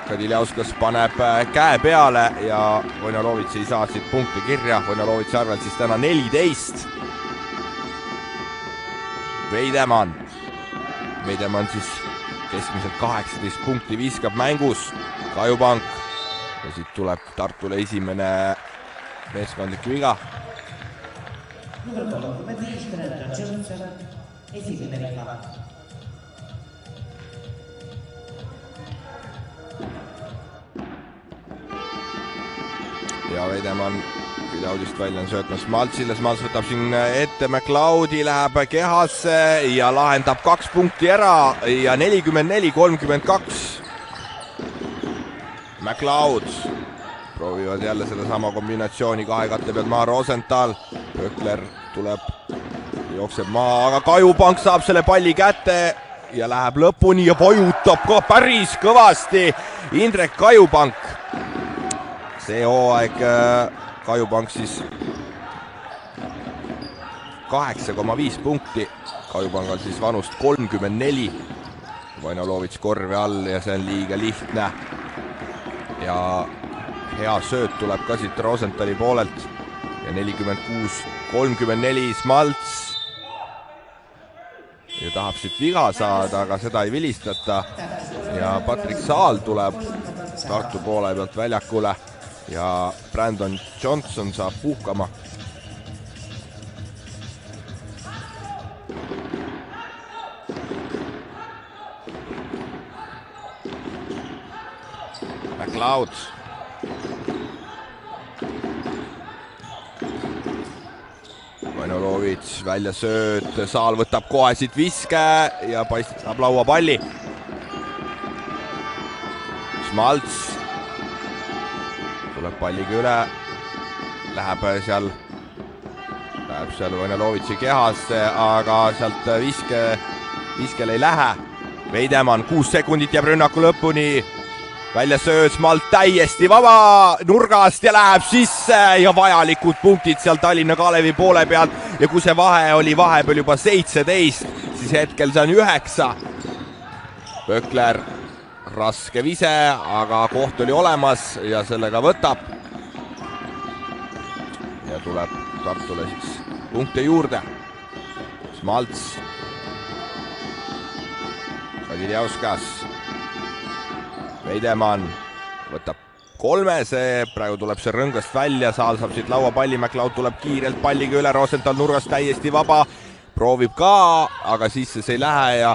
Kadiljauskas paneb käe peale ja Vojnalovits ei saa siit punkti kirja. Vojnalovitsi arvel siis täna 14. Veidemann siis keskmiselt 18 punkti viskab mängus. Kajupank. Ja siit tuleb Tartule esimene meeskondlik viga. Ja Veidemann Vidaudist välja on söötnud Smaltsile, Smalts võtab siin ette, McLeodi läheb kehasse ja lahendab 2 punkti ära ja 44-32. McLeod proovivad jälle selle sama kombinatsiooni kahe katte pealt maha, Rosenthal, Pökler tuleb, jookseb maha, aga Kajupank saab selle palli kätte ja läheb lõpuni ja vajutab ka päris kõvasti Indrek Kajupank. See hooaeg Kajupank siis 8,5 punkti, Kajupangal siis vanust 34. Vojnalovits korvi all ja see on liiga lihtne. Ja hea sööt tuleb ka siit Rosenthali poolelt ja 46-34 Smalts. Ja tahab siit viga saada, aga seda ei vilistata. Ja Patrick Saal tuleb Tartu poole pealt väljakule ja Brandon Johnson saab puhkama. McLeod. Vojnalovits välja sööt, Saal võtab kohe siit viske ja paistab lauapalli. Smalts tuleb palliga üle, läheb seal Vojnalovitsi kehasse, aga sealt viskel ei lähe. Veidemann 6 sekundit jääb rünnaku lõpuni. Välja sööt, Smalt täiesti vaba nurgast ja läheb sisse ja vajalikud punktid seal Tallinna Kalevi poole pealt. Ja kui see vahe oli vahepeal juba 17, siis hetkel see on 9. Pökler, raske vise, aga koht oli olemas ja sellega võtab. Ja tuleb Tartule siis punkte juurde. Smalts. Kadiljauskas. Veidemann võtab 3, praegu tuleb see rõngast välja, Saal saab siit lauapalli, McLeod tuleb kiirelt palliga üle, Rosenthal nurgast täiesti vaba, proovib ka, aga sisse see ei lähe ja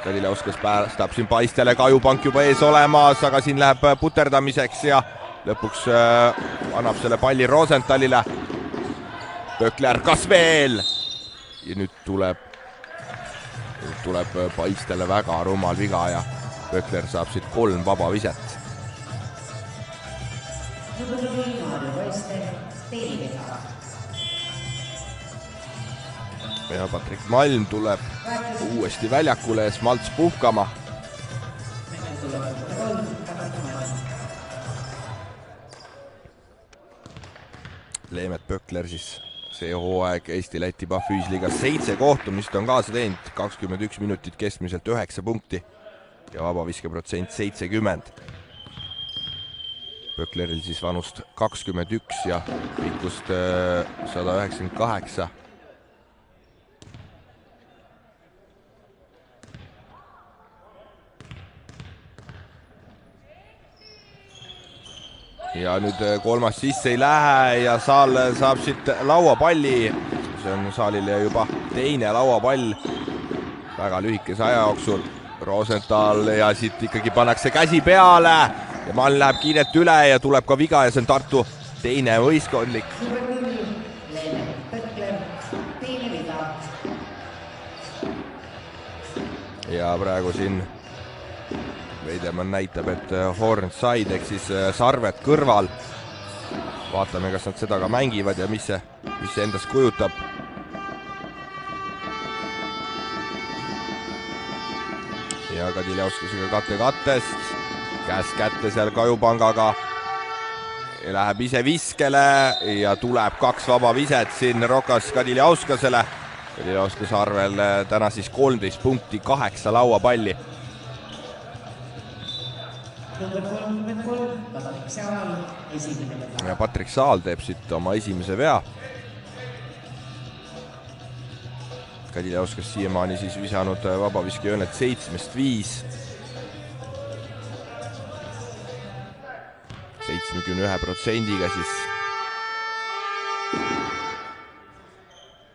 Kadiljauskas päästab siin paistele, Kajupank juba ees olemas, aga siin läheb puterdamiseks ja lõpuks annab selle palli Rosenthalile. Pökler, kas veel? Ja nüüd tuleb paistele väga rumal viga ja Pökler saab siit 3 vaba viset. Ja Patrik Malm tuleb uuesti väljakule ja Smalts puhkama. Leemet Pökler siis see hooaeg Eesti-Läti Pahvüüsliigas 7 kohtumist on kaasa teinud, 21 minutit keskmiselt 9 punkti. Ja vabaviskeprotsent 70. Pökleril siis vanust 21 ja pikkust 198. Ja nüüd 3. sisse ei lähe ja Saal saab siit lauapalli. See on Saalile juba 2. lauapall väga lühikese aja jooksul. Rosenthal ja siit ikkagi pannakse käsi peale ja Malm läheb kiirelt üle ja tuleb ka viga ja see on Tartu teine võistkondlik. Ja praegu siin Veidemann näitab, et Hornside ehk siis sarved kõrval. Vaatame, kas nad seda ka mängivad ja mis see endast kujutab. Ja Kadiljauskusega kattest, käes kätte seal Kajupangaga. Läheb ise viskele ja tuleb 2 vaba viset siin Rokas Kadiljauskasele. Kadiljauskase arvel täna siis 13 punkti, 8 lauapalli. Ja Patrik Saal teeb siit oma esimese vea. Kadiljauskas siiamaani siis visanud vabaviskejoonet 7-5. 71%-ga siis.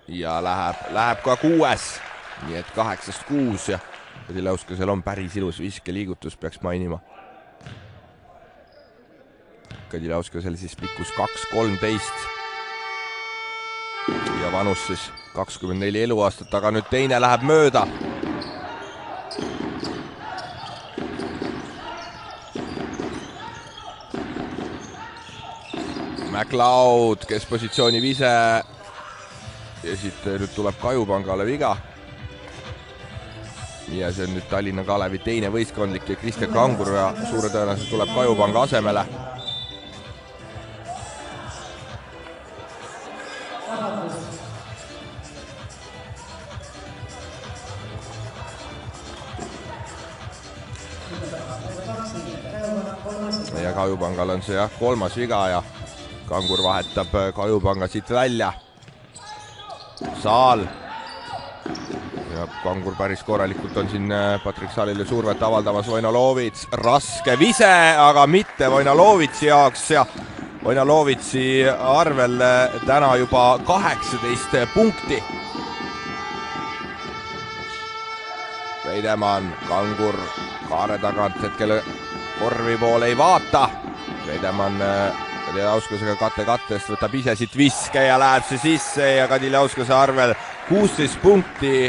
Ja läheb ka 6, nii et 8-6 ja Kadiljauskusel on päris ilus viskeliigutus, peaks mainima. Kadiljauskusel siis pikkus 2-13 ja vanus siis 24 eluaastat, aga nüüd teine läheb mööda. McLeod, kes positsiooni vise ja siit nüüd tuleb Kajupangale viga. Ja see on nüüd Tallinna Kalevi teine võistkondlik ja Kristjan Kangur ja suure tõenäoliselt tuleb Kajupanga asemele. Ja Kajupangal on see kolmas viga ja Kangur vahetab Kajupanga siit välja. Saal. Ja Kangur päris korralikult on siin Patrik Saalile survet avaldamas. Vojnalovits, raske vise, aga mitte Vojnalovitsi jaoks ja Vojnalovitsi arvel täna juba 18 punkti. Veidemann, Kangur kaare tagant hetkel korvi poole ei vaata. Veidemann Kadiljauskusega kattest võtab ise siit viske ja läheb see sisse ja Kadiljauskusse arvel 16 punkti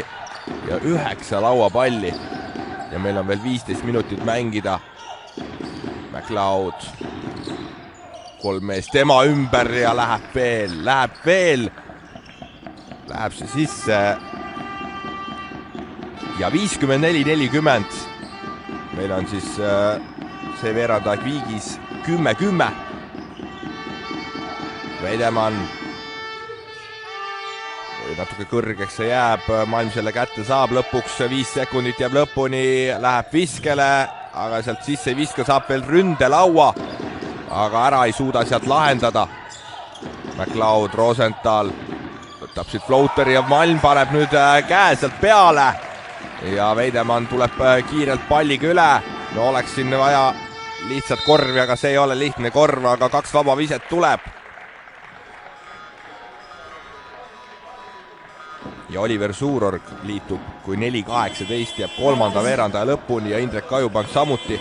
ja 9 lauapalli. Ja meil on veel 15 minutit mängida. McLeod, 3 meest tema ümber ja läheb veel. Läheb see sisse. Ja 54-40. Meil on siis see veerandaeg viigis 10-10. Veidemann. Natuke kõrgeks see jääb, Malm selle kätte saab lõpuks, 5 sekundit jääb lõpuni, läheb viskele, aga sealt sisse ei viska, saab veel ründelaua, aga ära ei suuda sealt lahendada. McLeod, Rosenthal võtab siit floateri ja Malm paneb nüüd käe sealt peale ja Veidemann tuleb kiirelt palliga üle. No oleks siin vaja lihtsalt korvi, aga see ei ole lihtne korv, aga 2 vaba viset tuleb. Ja Oliver Suurorg liitub, kui 4-18 jääb 3. veerandaja lõpuni ja Indrek Kajupang samuti.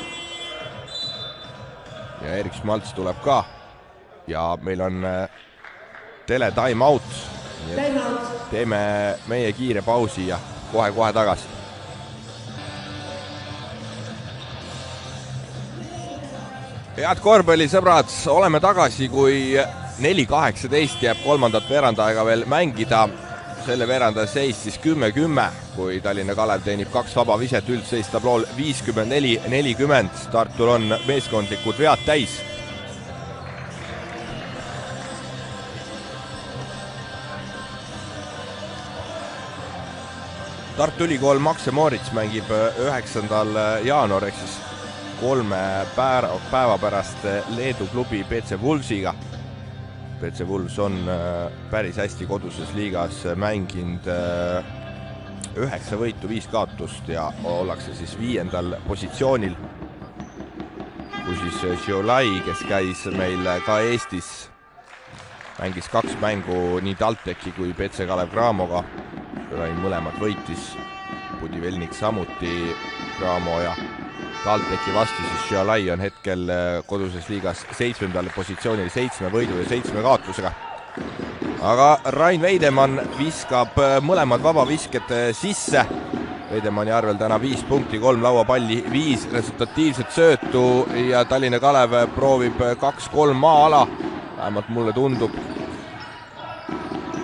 Ja Erik Schmaltz tuleb ka. Ja meil on tele time out. Teeme meie kiire pausi ja kohe tagasi. Head korvpallisõbrad, oleme tagasi, kui 4-18 jääb 3. veerandajaga veel mängida. Selle veerandaja seis siis 10-10, kui Tallinna Kalev teenib 2 vaba viset, üldseis tablool 54-40. Tartul on meeskondlikud vead täis. Tartu Ülikool Makse Moorits mängib 9. jaanuar ehk siis 3 päeva pärast Leedu klubi BC Vulfsiga. BC Vulfs on päris hästi koduses liigas mänginud 9 võitu, 5 kaotust ja ollakse siis 5. positsioonil. Kui siis Šiolai, kes käis meil ka Eestis, mängis 2 mängu nii TalTechi kui BC Kalev Cramoga. Šiolai mõlemad võitis, Budivelnik samuti Cramo ja TalTechi vastu, siis Šialai on hetkel koduses liigas 7. positsioonil 7 võidu ja 7 kaotusega. Aga Rain Veidemann viskab mõlemad vabavisked sisse. Veidemanni arvel täna 5 punkti, 3 lauapalli, 5 resultatiivset söötu ja Tallinna Kalev proovib 2-3 maa-ala. Vähemalt mulle tundub.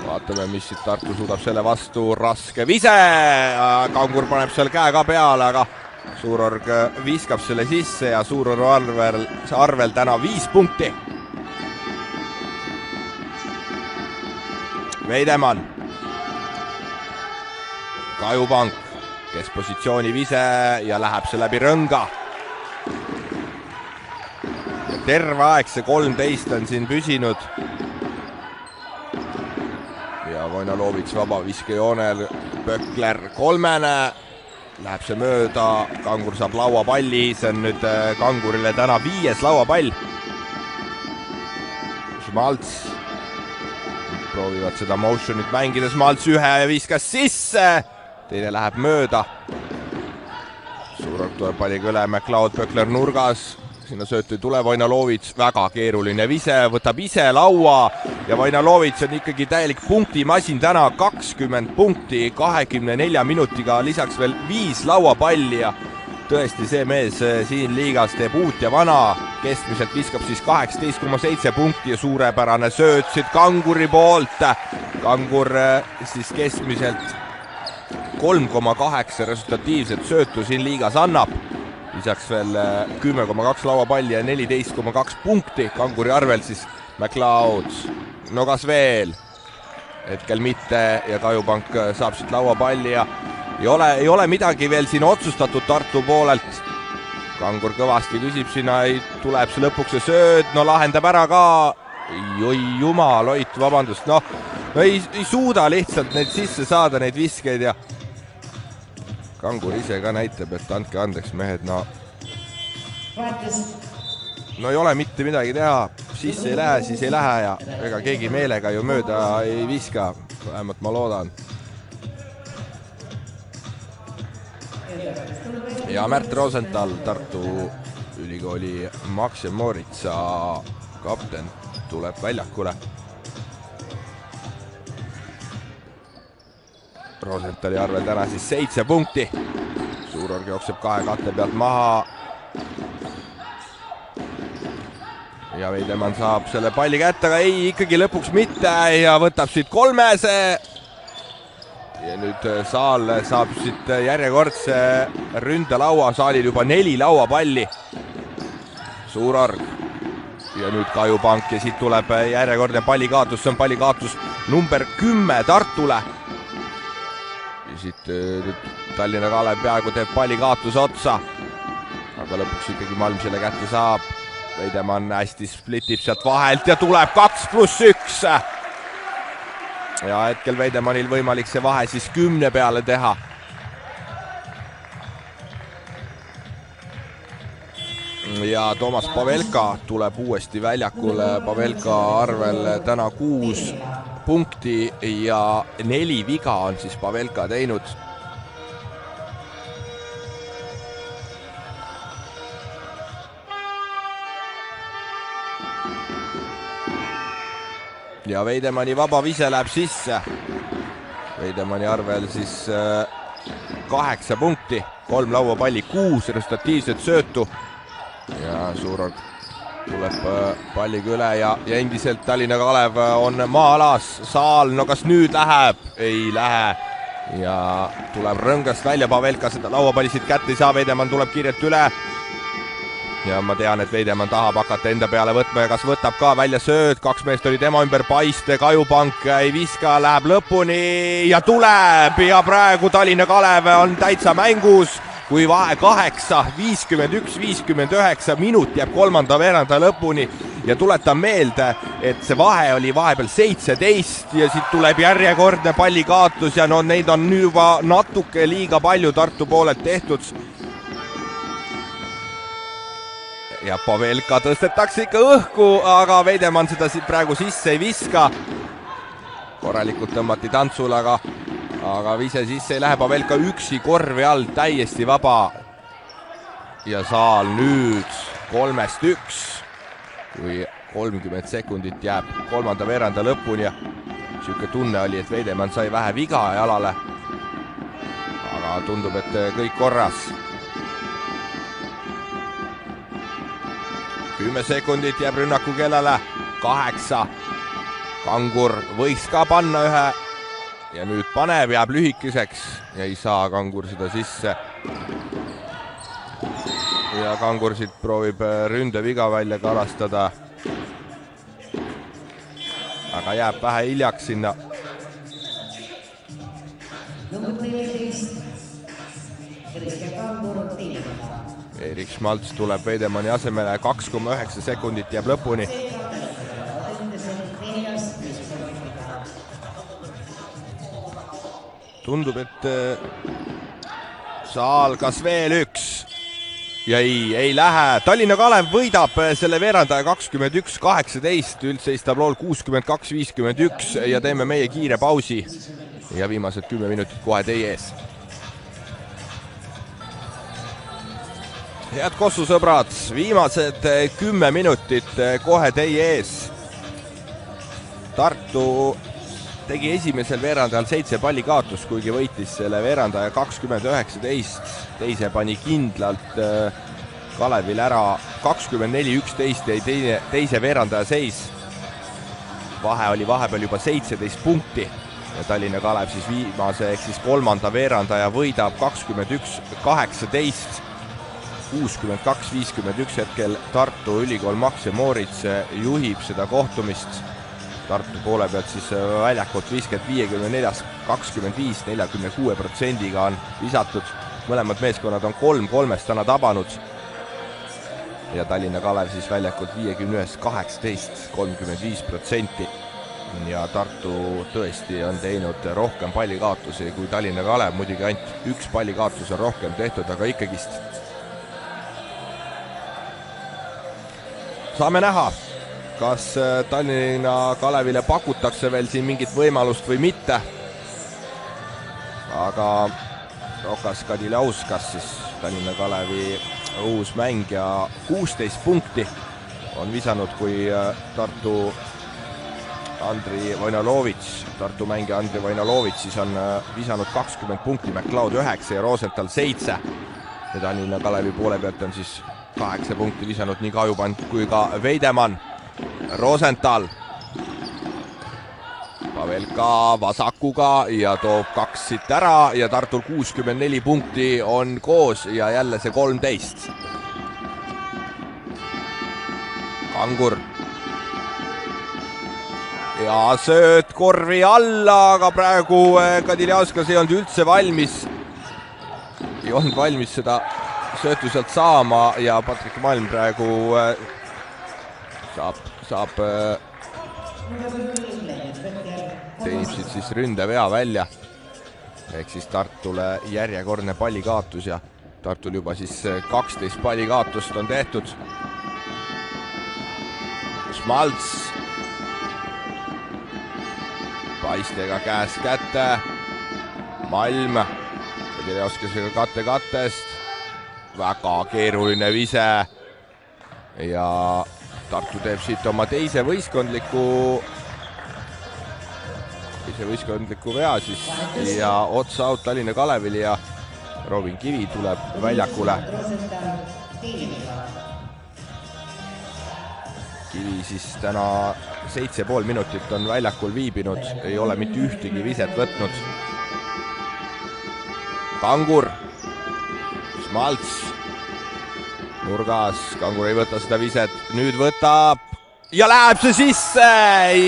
Vaatame, mis siit Tartu suudab selle vastu. Raske vise. Kangur paneb seal käe ka peale, aga Suurorg viskab selle sisse ja Suurorg arvel täna 5 punkti. Veidemann. Kajupank, keskpositsiooni vise ja läheb see läbi rõnga. Ja terve aeg see 13 on siin püsinud. Ja Vojnalovits vabaviskejoonel, Pökler kolmene. Läheb see mööda, Kangur saab lauapalli, see on nüüd Kangurile täna 5. lauapall. Schmalz. Proovivad seda motionit mängides, Schmalz ühe viskas sisse. Teine läheb mööda. Suurorg tuleb palliga üle, McLeod, Pökler nurgas. Sinna söötu ei tule, Vojnalovits väga keeruline vise, võtab ise laua ja Vojnalovits on ikkagi täielik punktimasin täna, 20 punkti 24 minutiga, lisaks veel 5 lauapalli ja tõesti see mees siin liigas teeb uut ja vana, keskmiselt viskab siis 18,7 punkti ja suurepärane sööt siit Kanguri poolt. Kangur siis keskmiselt 3,8 resultatiivset söötu siin liigas annab. Lisaks veel 10,2 lauapalli ja 14,2 punkti. Kanguri arvel siis McLeod. No kas veel? Hetkel mitte ja Kajupank saab siit lauapalli ja ei ole midagi veel siin otsustatud Tartu poolelt. Kangur kõvasti küsib sinna, tuleb see lõpuks see sööd, no lahendab ära ka. Oi jumal, Oit, vabandust, no ei suuda lihtsalt neid sisse saada, neid viskeid ja Kangur ise ka näitab, et andke andeks mehed, no ei ole mitte midagi teha, sisse ei lähe, siis ei lähe ja ega keegi meelega ju mööda ei viska, vähemalt ma loodan. Ja Märt Rosenthal, Tartu ülikooli Max ja Moritsa kapten, tuleb väljakule. Rosenthali arvel täna siis 7 punkti. Suurorg jookseb 2 katte pealt maha. Ja Veidemann saab selle palli kätte, aga ei, ikkagi lõpuks mitte ja võtab siit 3. Ja nüüd Saal saab siit järjekordse ründelaua, Saalil juba 4 lauapalli. Suurorg. Ja nüüd Kajupank ja siit tuleb järjekordne pallikaatus, see on pallikaatus number 10 Tartule. Ja siit Tallinna Kalev peaaegu teeb pallikaatuse otsa, aga lõpuks ikkagi Malm selle kätte saab. Veidemann hästi splitib sealt vahelt ja tuleb 2+1. Ja hetkel Veidemannil võimalik see vahe siis 10 peale teha. Ja Toomas Pavelka tuleb uuesti väljakule, Pavelka arvel täna 6 punkti ja 4 viga on siis Pavelka teinud. Ja Veidemanni vaba vise läheb sisse. Veidemanni arvel siis 8 punkti, 3 lauapalli, 6 resultatiivset söötu. Ja Suurorg tuleb palliga üle ja endiselt Tallinna Kalev on maa-alas. Saal, no kas nüüd läheb? Ei lähe. Ja tuleb rõngast välja, Pavelka seda lauapallisid kätte ei saa, Veidemann tuleb kiirelt üle. Ja ma tean, et Veidemann tahab hakata enda peale võtma ja kas võtab ka välja sööd. 2 meest oli tema ümber paiste, Kajupank ei viska, läheb lõpuni ja tuleb. Ja praegu Tallinna Kalev on täitsa mängus. Kui vahe 8, 51-59 minut jääb kolmanda veeranda lõpuni ja tuletan meelde, et see vahe oli vahepeal 17 ja siit tuleb järjekordne pallikaatus ja no neid on juba natuke liiga palju Tartu poolelt tehtud. Ja Pavelka tõstetakse ikka õhku, aga Veidemann seda praegu sisse ei viska. Korralikult tõmmati tantsul, aga vise sisse ei lähe, Pavelka üksi korvi all täiesti vaba. ja Saal nüüd 3-1, kui 30 sekundit jääb kolmanda veeranda lõpuni ja siuke tunne oli, et Veidemann sai vähe viga jalale, aga tundub, et kõik korras. 10 sekundit jääb rünnaku kellele, 8. Kangur võiks ka panna ühe ja nüüd paneb, jääb lühikeseks ja ei saa Kangur seda sisse. Ja Kangur siit proovib ründeviga välja kalastada, aga jääb vähe hiljaks sinna. Erik Schmaltz tuleb Veidemanni asemele, 2,9 sekundit jääb lõpuni. Tundub, et Saal kas veel üks ja ei lähe. Tallinna Kalev võidab selle veerandaja 21-18, üldseis tablool 62-51 ja teeme meie kiire pausi ja viimased 10 minutit kohe teie ees. Head Kossu sõbrad, viimased 10 minutit kohe teie ees. Tartu tegi esimesel veerandajal 7 palli kaotust, kuigi võitis selle veerandaja 20-19. Teise pani kindlalt Kalevil ära 24-11 ja teise veerandaja seis. Vahe oli vahepeal juba 17 punkti ja Tallinna Kalev siis viimase ehk siis kolmanda veerandaja võidab 21-18. 62-51 hetkel Tartu Ülikool Max Moritz juhib seda kohtumist. Tartu poole pealt siis väljakult 50-54, 25, 46% on visatud. Mõlemad meeskonnad on 3-3 täna tabanud. Ja Tallinna Kalev siis väljakult 51-18, 35%. Ja Tartu tõesti on teinud rohkem pallikaotusi kui Tallinna Kalev. Muidugi ainult üks pallikaotus on rohkem tehtud, aga ikkagist. Saame näha, kas Tallinna Kalevile pakutakse veel siin mingit võimalust või mitte. Aga Rokas Kadilauskas, siis Tallinna Kalevi uus mängija, 16 punkti on visanud, kui Tartu mängija Andri Vojnalovitš siis on visanud 20 punkti, McLeod 9 ja Rosenthal 7. Ja Tallinna Kalevi poole pealt on siis 8 punkti visanud nii Kajupant kui ka Veidemann. Rosenthal. Pavelka vasakuga ja toob 2 siit ära ja Tartul 64 punkti on koos ja jälle see 13. Kangur. Ja sööt korvi alla, aga praegu Kadiljauskas ei olnud üldse valmis. Ei olnud valmis seda söötu sealt saama ja Patrik Malm praegu saab teenib siis ründevea välja. Ehk siis Tartule järjekordne pallikaotus ja Tartul juba siis 12 pallikaotust on tehtud. Schmaltz. Paistega käest kätte. Malm. Kadiljauskas kattest. Väga keeruline vise ja Tartu teeb siit oma teise võistkondliku vea siis ja otsa out Tallinna Kalevili ja Robin Kivi tuleb väljakule. Kivi siis täna 7,5 minutit on väljakul viibinud, ei ole mitte ühtegi viset võtnud. Kangur. Schmaltz nurgas, Kangur ei võta seda viset, nüüd võtab ja läheb see sisse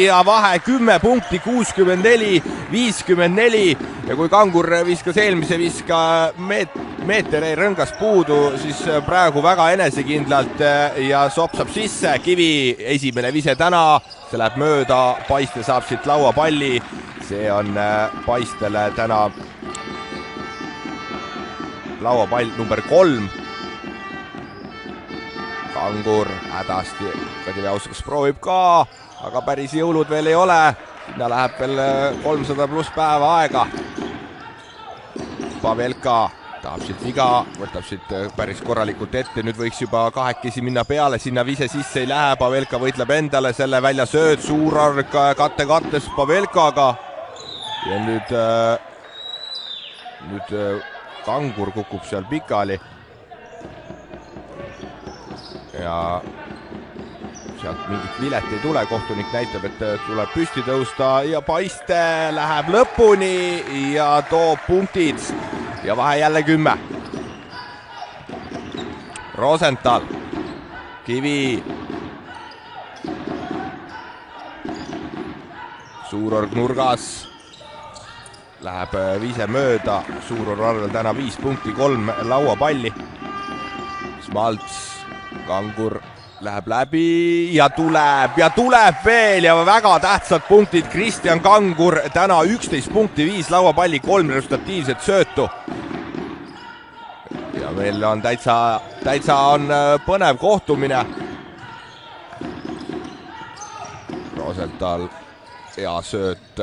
ja vahe 10 punkti, 64-54 ja kui Kangur viskas eelmise viska meeter ei rõngas puudu, siis praegu väga enesekindlalt ja sopsab sisse. Kivi esimene vise täna, see läheb mööda, Paiste saab siit lauapalli, see on Paistele täna lauapall number 3. Kangur hädasti, Kadiljauskas proovib ka, aga päris jõulud veel ei ole. Sinna läheb veel 300+ päeva aega. Pavelka tahab siit viga, võtab siit päris korralikult ette, nüüd võiks juba kahekesi minna peale, sinna vise sisse ei lähe, Pavelka võitleb endale, selle välja sööd, Suurorg kattes Pavelkaga ja nüüd Kangur kukub seal pikali ja sealt mingit vilet ei tule, kohtunik näitab, et tuleb püsti tõusta ja Paiste läheb lõpuni ja toob punktid ja vahe jälle 10. Rosenthal, Kivi, Suurorg nurgas, läheb vise mööda, Suurorg arvel täna 5 punkti, 3 lauapalli. Smalts, Kangur läheb läbi ja tuleb veel ja väga tähtsad punktid. Kristjan Kangur täna 11 punkti, 5 lauapalli, 3 resultatiivset söötu. Ja meil on täitsa on põnev kohtumine. Rosenthal hea sööt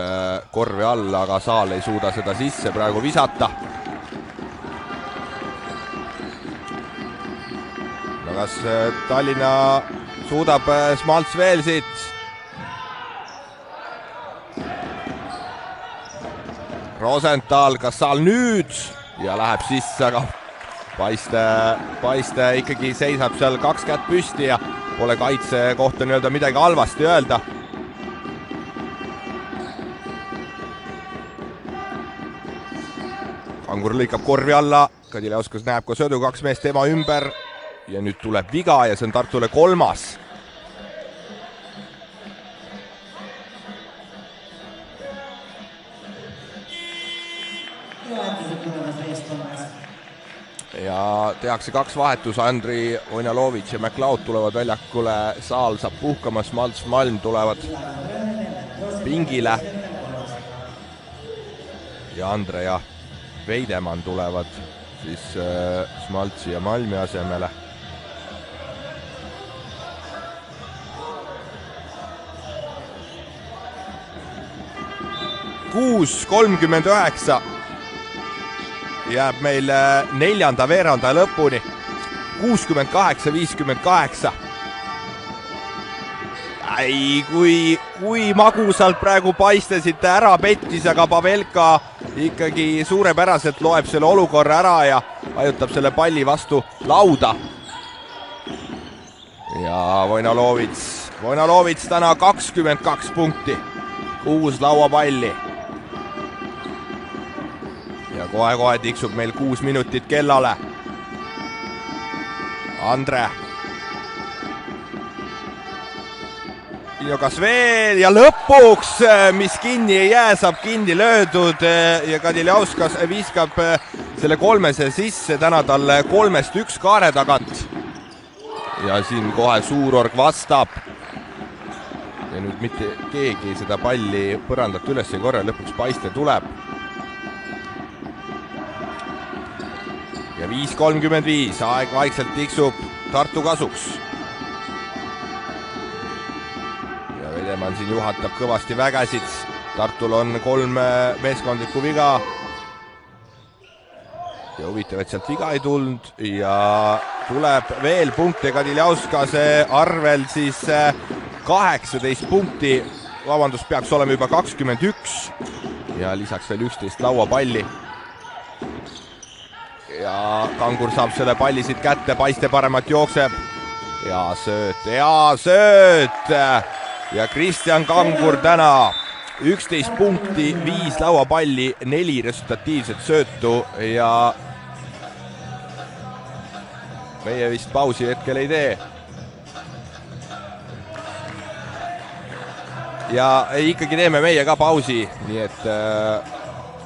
korvi alla, aga Saal ei suuda seda sisse praegu visata. No kas Tallinna suudab Smalts veel siit? Rosenthal, kas Saal nüüd? Ja läheb sisse, aga Paiste ikkagi seisab seal 2 kätt püsti ja pole kaitse kohta midagi halvasti öelda. Kangur lõikab korvi alla, Kadiljauskas näeb ka söödu, 2 meest tema ümber ja nüüd tuleb viga ja see on Tartule 3. Ja tehakse 2 vahetus, Andri Vojnalovitš ja McLeod tulevad väljakule, Saal saab puhkama, Smalts, Malm tulevad pingile ja Andre ja Veidemann tulevad siis Smaltsi ja Malmi asemele. Kuus 39 jääb meil 4. veeranda lõpuni. 68-58. Kui magusalt praegu Paistesite ära pettis, aga Pavelka ikkagi suurepäraselt loeb selle olukorra ära ja vajutab selle palli vastu lauda. Ja Vojnalovitš täna 22 punkti, 6 lauapalli. Ja kohe tiksub meil 6 minutit kellale. Andre. Ja kas veel ja lõpuks, mis kinni ei jää, saab kinni löödud ja Kadiljauskas viskab selle 3 sisse, täna talle 3-1 kaare tagant. Ja siin kohe Suurorg vastab. Ja nüüd mitte keegi seda palli põrandat üles ei korra, lõpuks Paiste tuleb. Ja 5.35, aeg vaikselt tiksub Tartu kasuks. Veidemann siin juhatab kõvasti vägesid. Tartul on 3 meeskondlikku viga. Ja huvitav, et sealt viga ei tulnud ja tuleb veel punkte Kadiljaускase arvel siis 18 punkti. Vabandust, peaks olema juba 21 ja lisaks veel 11 lauapalli. Ja Kangur saab selle palli siit kätte, Paiste paremat jookseb. Ja sööt. Ja Kristjan Kangur täna 11 punkti, 5 lauapalli, 4 resultatiivset söötu ja meie vist pausi hetkel ei tee. Ja ikkagi teeme meie ka pausi, nii et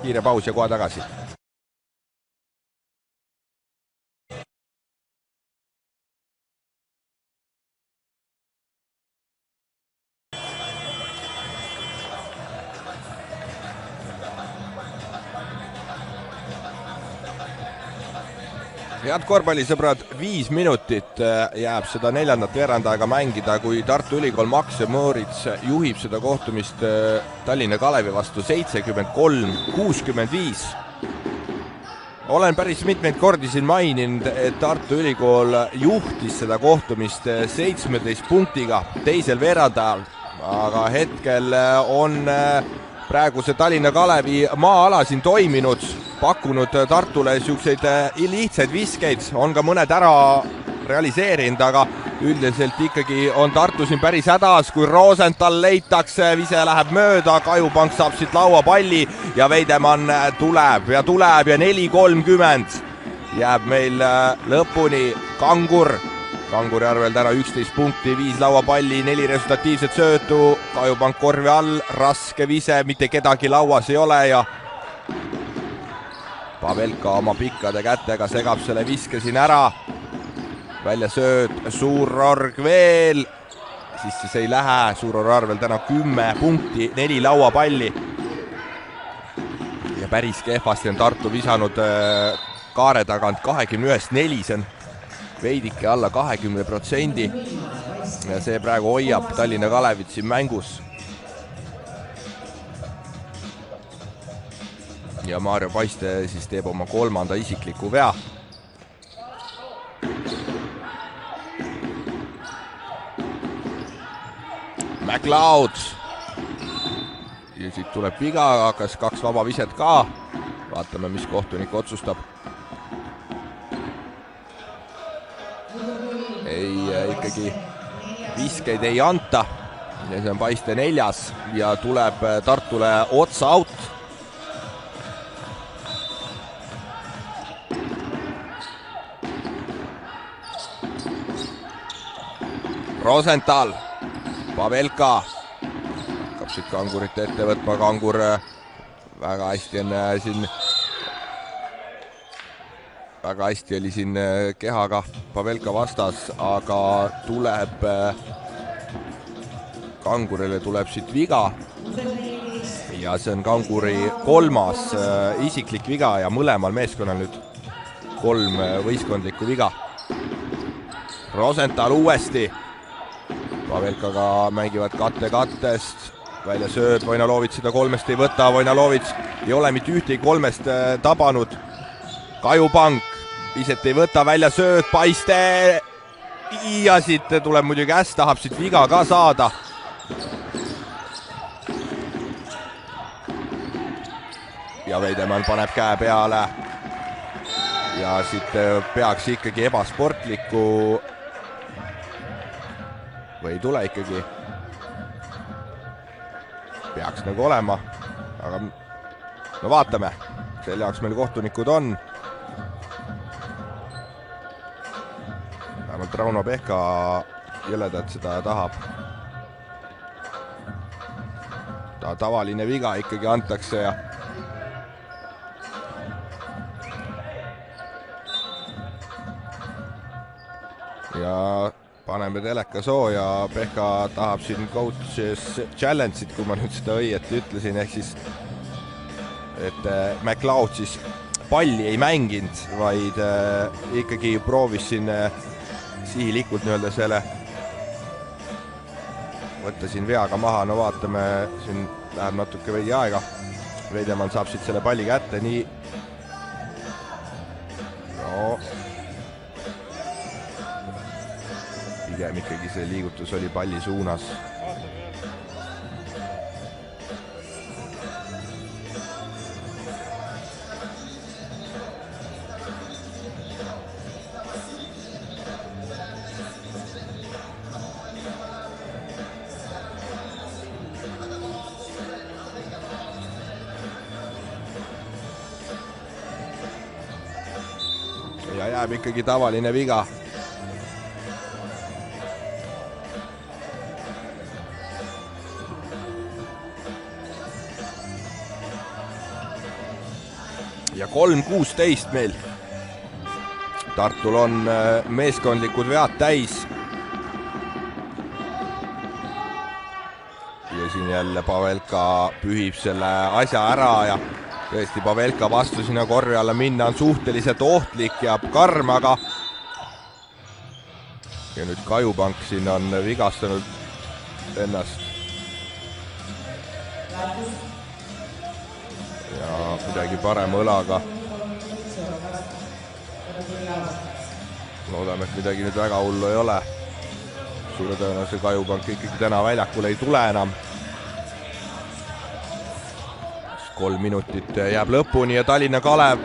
kiire paus ja kohe tagasi. Head korvpallisõbrad, 5 minutit jääb seda 4. veerandaega mängida, kui Tartu Ülikool Max Moritz juhib seda kohtumist Tallinna Kalevi vastu 73-65. olen päris mitmeid kordi siin maininud, et Tartu Ülikool juhtis seda kohtumist 17 punktiga teisel veerandajal, aga hetkel on praegu see Tallinna Kalevi maa-ala siin toiminud, pakkunud Tartule niisuguseid lihtsaid viskeid, on ka mõned ära realiseerinud, aga üldiselt ikkagi on Tartu siin päris hädas, kui Rosenthal leitakse, vise läheb mööda, Kajupank saab siit lauapalli ja Veidemann tuleb ja 4:30 jääb meil lõpuni. Kanguri arvel täna 11 punkti, 5 lauapalli, 4 resultatiivset söötu, Kajupank korvi all, raske vise, mitte kedagi lauas ei ole ja Pavelka oma pikkade kätega segab selle viske siin ära. Välja sööd, Suurorg veel, siis ei lähe, Suurorg arvel täna 10 punkti, 4 lauapalli. Ja päris kehvasti on Tartu visanud kaare tagant 21-4, see on veidike alla 20%. Ja see praegu hoiab Tallinna Kalevit siin mängus. Ja Maarjo Paiste siis teeb oma 3. isikliku vea. McLeod ja siit tuleb viga, hakkas 2 vaba viset ka. Vaatame, mis kohtunik otsustab. Ikkagi viskeid ei anta ja see on Paiste 4. ja tuleb Tartule otsa out. Rosenthal, Pavelka hakkab siit Kangurit ette võtma, Kangur väga hästi on siin, väga hästi oli siin kehaga Pavelka vastas, aga tuleb, Kangurile tuleb siit viga ja see on Kanguri 3. isiklik viga ja mõlemal meeskonnal nüüd 3 võistkondlikku viga. Rosenthal uuesti. Pavelkaga mängivad kattest, välja sööb, Vojnalovits seda 3 ei võta, Vojnalovits ei ole mitte ühtegi 3 tabanud. Kajupank viset ei võta, välja sööd, Paiste ja siit tuleb muidugi hästi, tahab siit viga ka saada. Ja Veidemann paneb käe peale ja siit peaks ikkagi ebasportliku või ei tule ikkagi? Peaks nagu olema, aga no vaatame, selle jaoks meil kohtunikud on. Vähemalt Rauno Pehka jõledalt seda tahab. Tavaline viga ikkagi antakse ja paneme teleka sooja, Pehka tahab siin coaches challenge'it, kui ma nüüd seda õieti ütlesin, ehk siis, et McLeod siis palli ei mänginud, vaid ikkagi proovis siin sihilikult nii-öelda selle võtta siin veaga maha, no vaatame, siin läheb natuke veidi aega. Veidemann saab siit selle palli kätte, nii. No. Pigem ikkagi see liigutus oli palli suunas. Ja jääb ikkagi tavaline viga. Ja 3-16 meil. Tartul on meeskondlikud vead täis. Ja siin jälle Pavelka pühib selle asja ära ja tõesti Pavelka vastu sinna korvi alla minna on suhteliselt ohtlik ja karm, aga ja nüüd Kajupank siin on vigastanud ennast. Ja kuidagi parema õlaga loodame, et midagi nüüd väga hullu ei ole. Suure tõenäosusega Kajupank ikkagi täna väljakule ei tule enam. 3 minutit jääb lõpuni ja Tallinna Kalev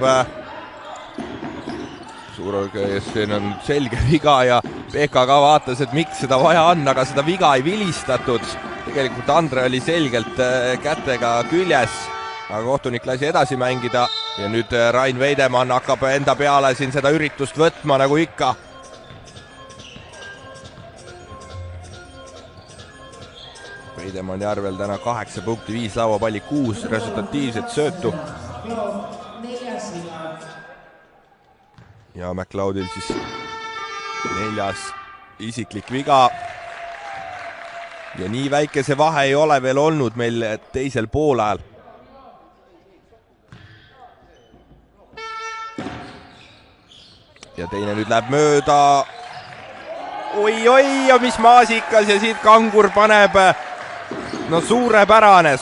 siin on selge viga ja PKK vaatas, et miks seda vaja on, aga seda viga ei vilistatud. Tegelikult Andre oli selgelt kätega küljes, aga kohtunik lasi edasi mängida ja nüüd Rain Veidemann hakkab enda peale siin seda üritust võtma nagu ikka. Veidemann Järvel täna 8 punkti, 5 lauapalli, 6 resultatiivset söötu. Ja McLeodil siis 4. isiklik viga. Ja nii väike see vahe ei ole veel olnud meil teisel poolajal. Ja teine nüüd läheb mööda. Oi, ja mis maasikas ja siit Kangur paneb. No suurepärane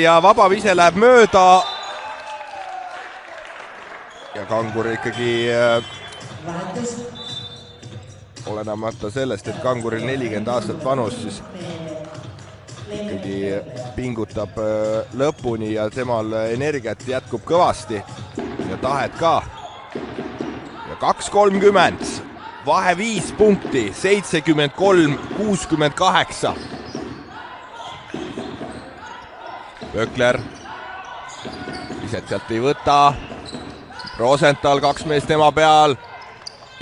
ja vabavise läheb mööda. Ja Kangur ikkagi olenemata sellest, et Kanguril 40 aastat vanus, siis ikkagi pingutab lõpuni ja temal energiat jätkub kõvasti ja tahet ka. Ja 2.30, vahe 5 punkti, 73-68. Pökler iset sealt ei võta. Rosenthal 2 meest tema peal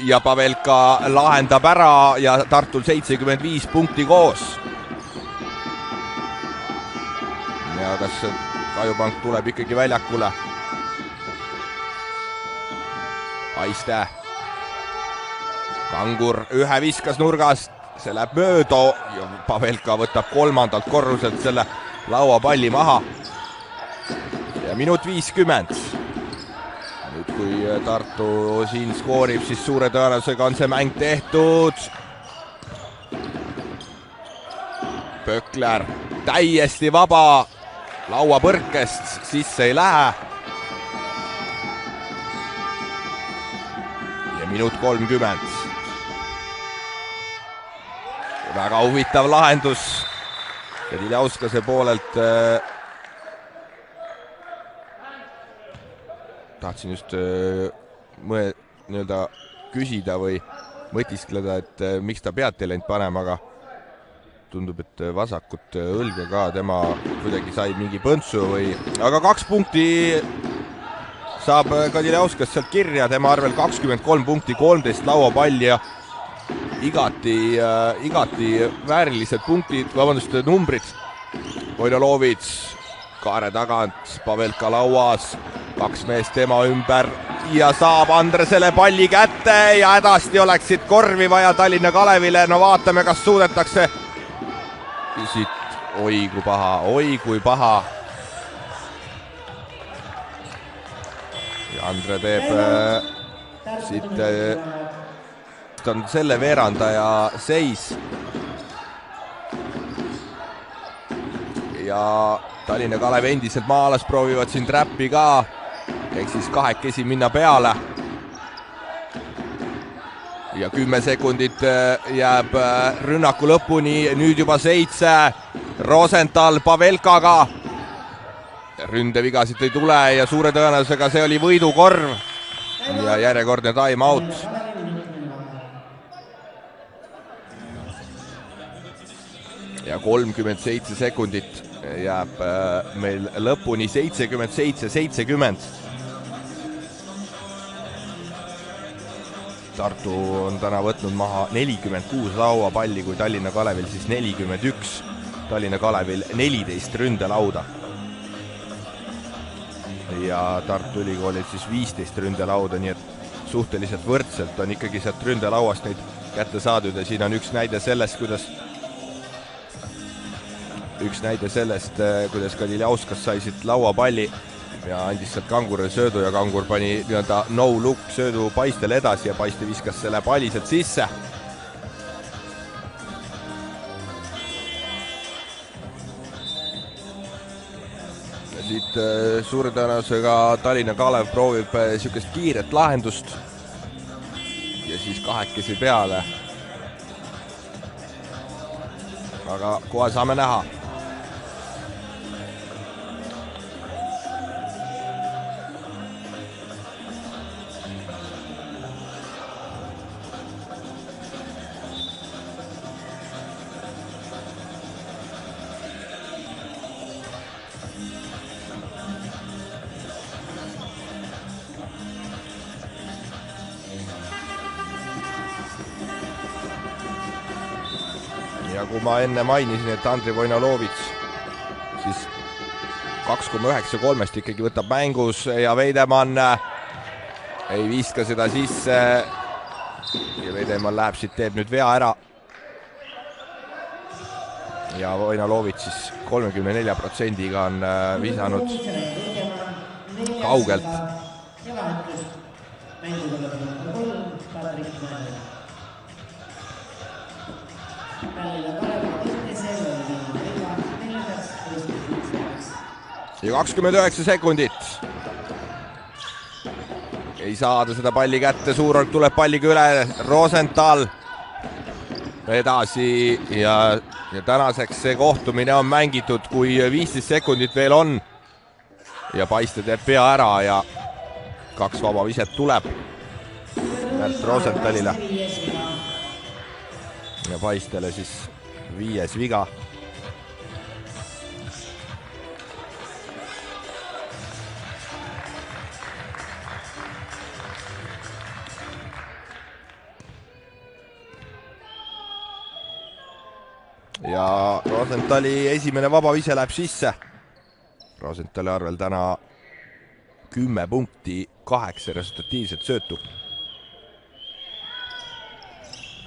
ja Pavelka lahendab ära ja Tartul 75 punkti koos. Ja kas Kajupank tuleb ikkagi väljakule? Aiste. Kangur ühe viskas nurgast, see läheb mööda ja Pavelka võtab 3. korruselt selle lauapalli maha. Ja minut 50. Nüüd kui Tartu siin skoorib, siis suure tõenäosusega on see mäng tehtud. Pökler täiesti vaba lauapõrkest, sisse ei lähe. Ja minut 30. Väga huvitav lahendus Kedilauskase poolelt. Tahtsin just küsida või mõtiskleda, et miks ta pead ei läinud panema, aga tundub, et vasakut õlga ka tema kuidagi sai mingi põntsu või... Aga 2 punkti saab Kadilauskas sealt kirja, tema arvel 23 punkti, 13 lauapalli ja igati väärilised punktid, numbrid. Vojnolovits kaare tagant, Pavelka lauas, 2 meest tema ümber ja saab Andresele palli kätte ja hädasti oleks siit korvi vaja Tallinna Kalevile. No vaatame, kas suudetakse siit. Oi kui paha. Ja Andre teeb siit on selle veerandaja seis. Ja Tallinna Kalev endiselt maalas proovivad siin trappi ka. Ehk siis 2 minna peale. Ja 10 sekundit jääb rünnaku lõpuni. Nüüd juba 7. Rosenthal Pavelkaga. Ründevigasid ei tule ja suure tõenäosusega see oli võidukorv. Ja järjekordne time out. Ja 37 sekundit jääb meil lõpuni, 77-70. Tartu on täna võtnud maha 46 lauapalli, kui Tallinna Kalevil siis 41. Tallinna Kalevil 14 ründelauda. Ja Tartu Ülikoolil siis 15 ründelauda, nii et suhteliselt võrdselt on ikkagi sealt ründelauast neid kätte saadud ja siin on üks näide sellest, kuidas Kadiljauskas sai siit lauapalli ja andis sealt Kangurile söödu ja Kangur pani no-look söödu Paistele edasi ja Paiste viskas selle palli sealt sisse. siit suure tõenäosusega Tallinna Kalev proovib niisugust kiiret lahendust ja siis kahekesi peale. Aga kohe saame näha. Ja kui ma enne mainisin, et Andrei Vojnalovits siis 2,93 ikkagi võtab mängus ja Veidemann ei viska seda sisse ja Veidemann läheb siit, teeb nüüd vea ära ja Vojnalovits siis 34% on visanud kaugelt. Ja 29 sekundit. Ei saada seda palli kätte, Suurholm tuleb palliga üle, Rosenthal edasi ja tänaseks see kohtumine on mängitud, kui 15 sekundit veel on. Ja Paiste teeb pea ära ja 2 vaba viset tuleb Märt Rosenthalile. Ja Paistele siis 5. viga. Ja Rosenthali esimene vaba vise läheb sisse. Rosenthali arvel täna 10 punkti, 8 resultatiivset söötu.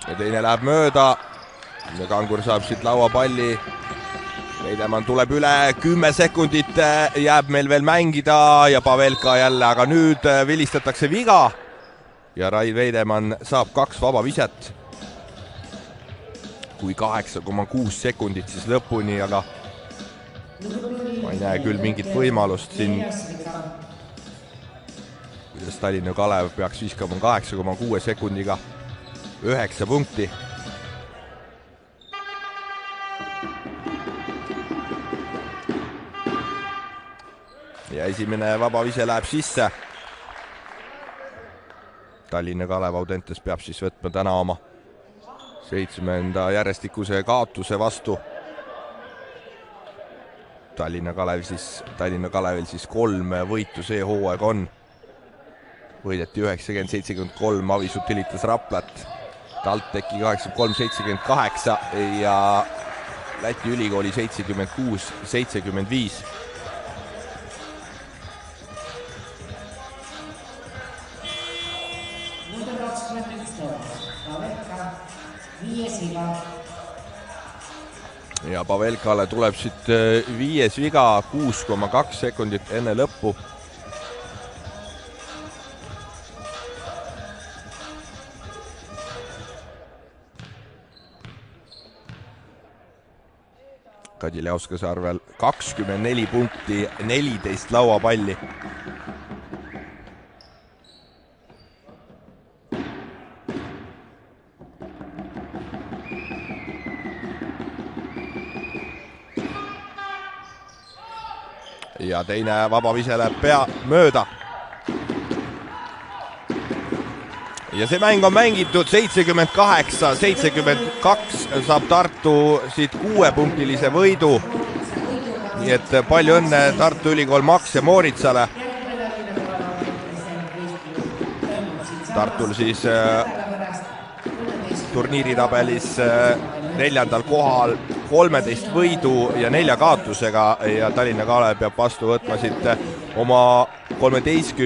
Ja teine läheb mööda. Ja Kangur saab siit lauapalli. Veidemann tuleb üle, 10 sekundit jääb meil veel mängida ja Pavelka jälle, aga nüüd vilistatakse viga. Ja Rai Veidemann saab 2 vaba viset. Kui 8,6 sekundit siis lõpuni, aga ma ei näe küll mingit võimalust siin, kuidas Tallinna Kalev peaks viskama 8,6 sekundiga 9 punkti. Ja esimene vaba vise läheb sisse. Tallinna Kalev Audentes peab siis võtma täna oma 7. järjestikuse kaotuse vastu. Tallinna Kalevil siis 3 võitu see hooaeg on. Võideti 90-73, Avis Utilitas Raplat, TalTechi 83-78 ja Läti ülikooli 76-75. Ja Pavelkale tuleb siit 5 viga, 6,2 sekundit enne lõppu. Kadiljauskas arvel 24 punkti, 14 lauapalli. Ja teine vaba vise läheb pea mööda. Ja see mäng on mängitud 78-72, saab Tartu siit 6-punktilise võidu. Nii et palju õnne Tartu Ülikool Max ja Mooritsale. Tartul siis turniiritabelis 4. kohal 13 võidu ja 4 kaotusega ja Tallinna Kalev peab vastu võtma siit oma 13.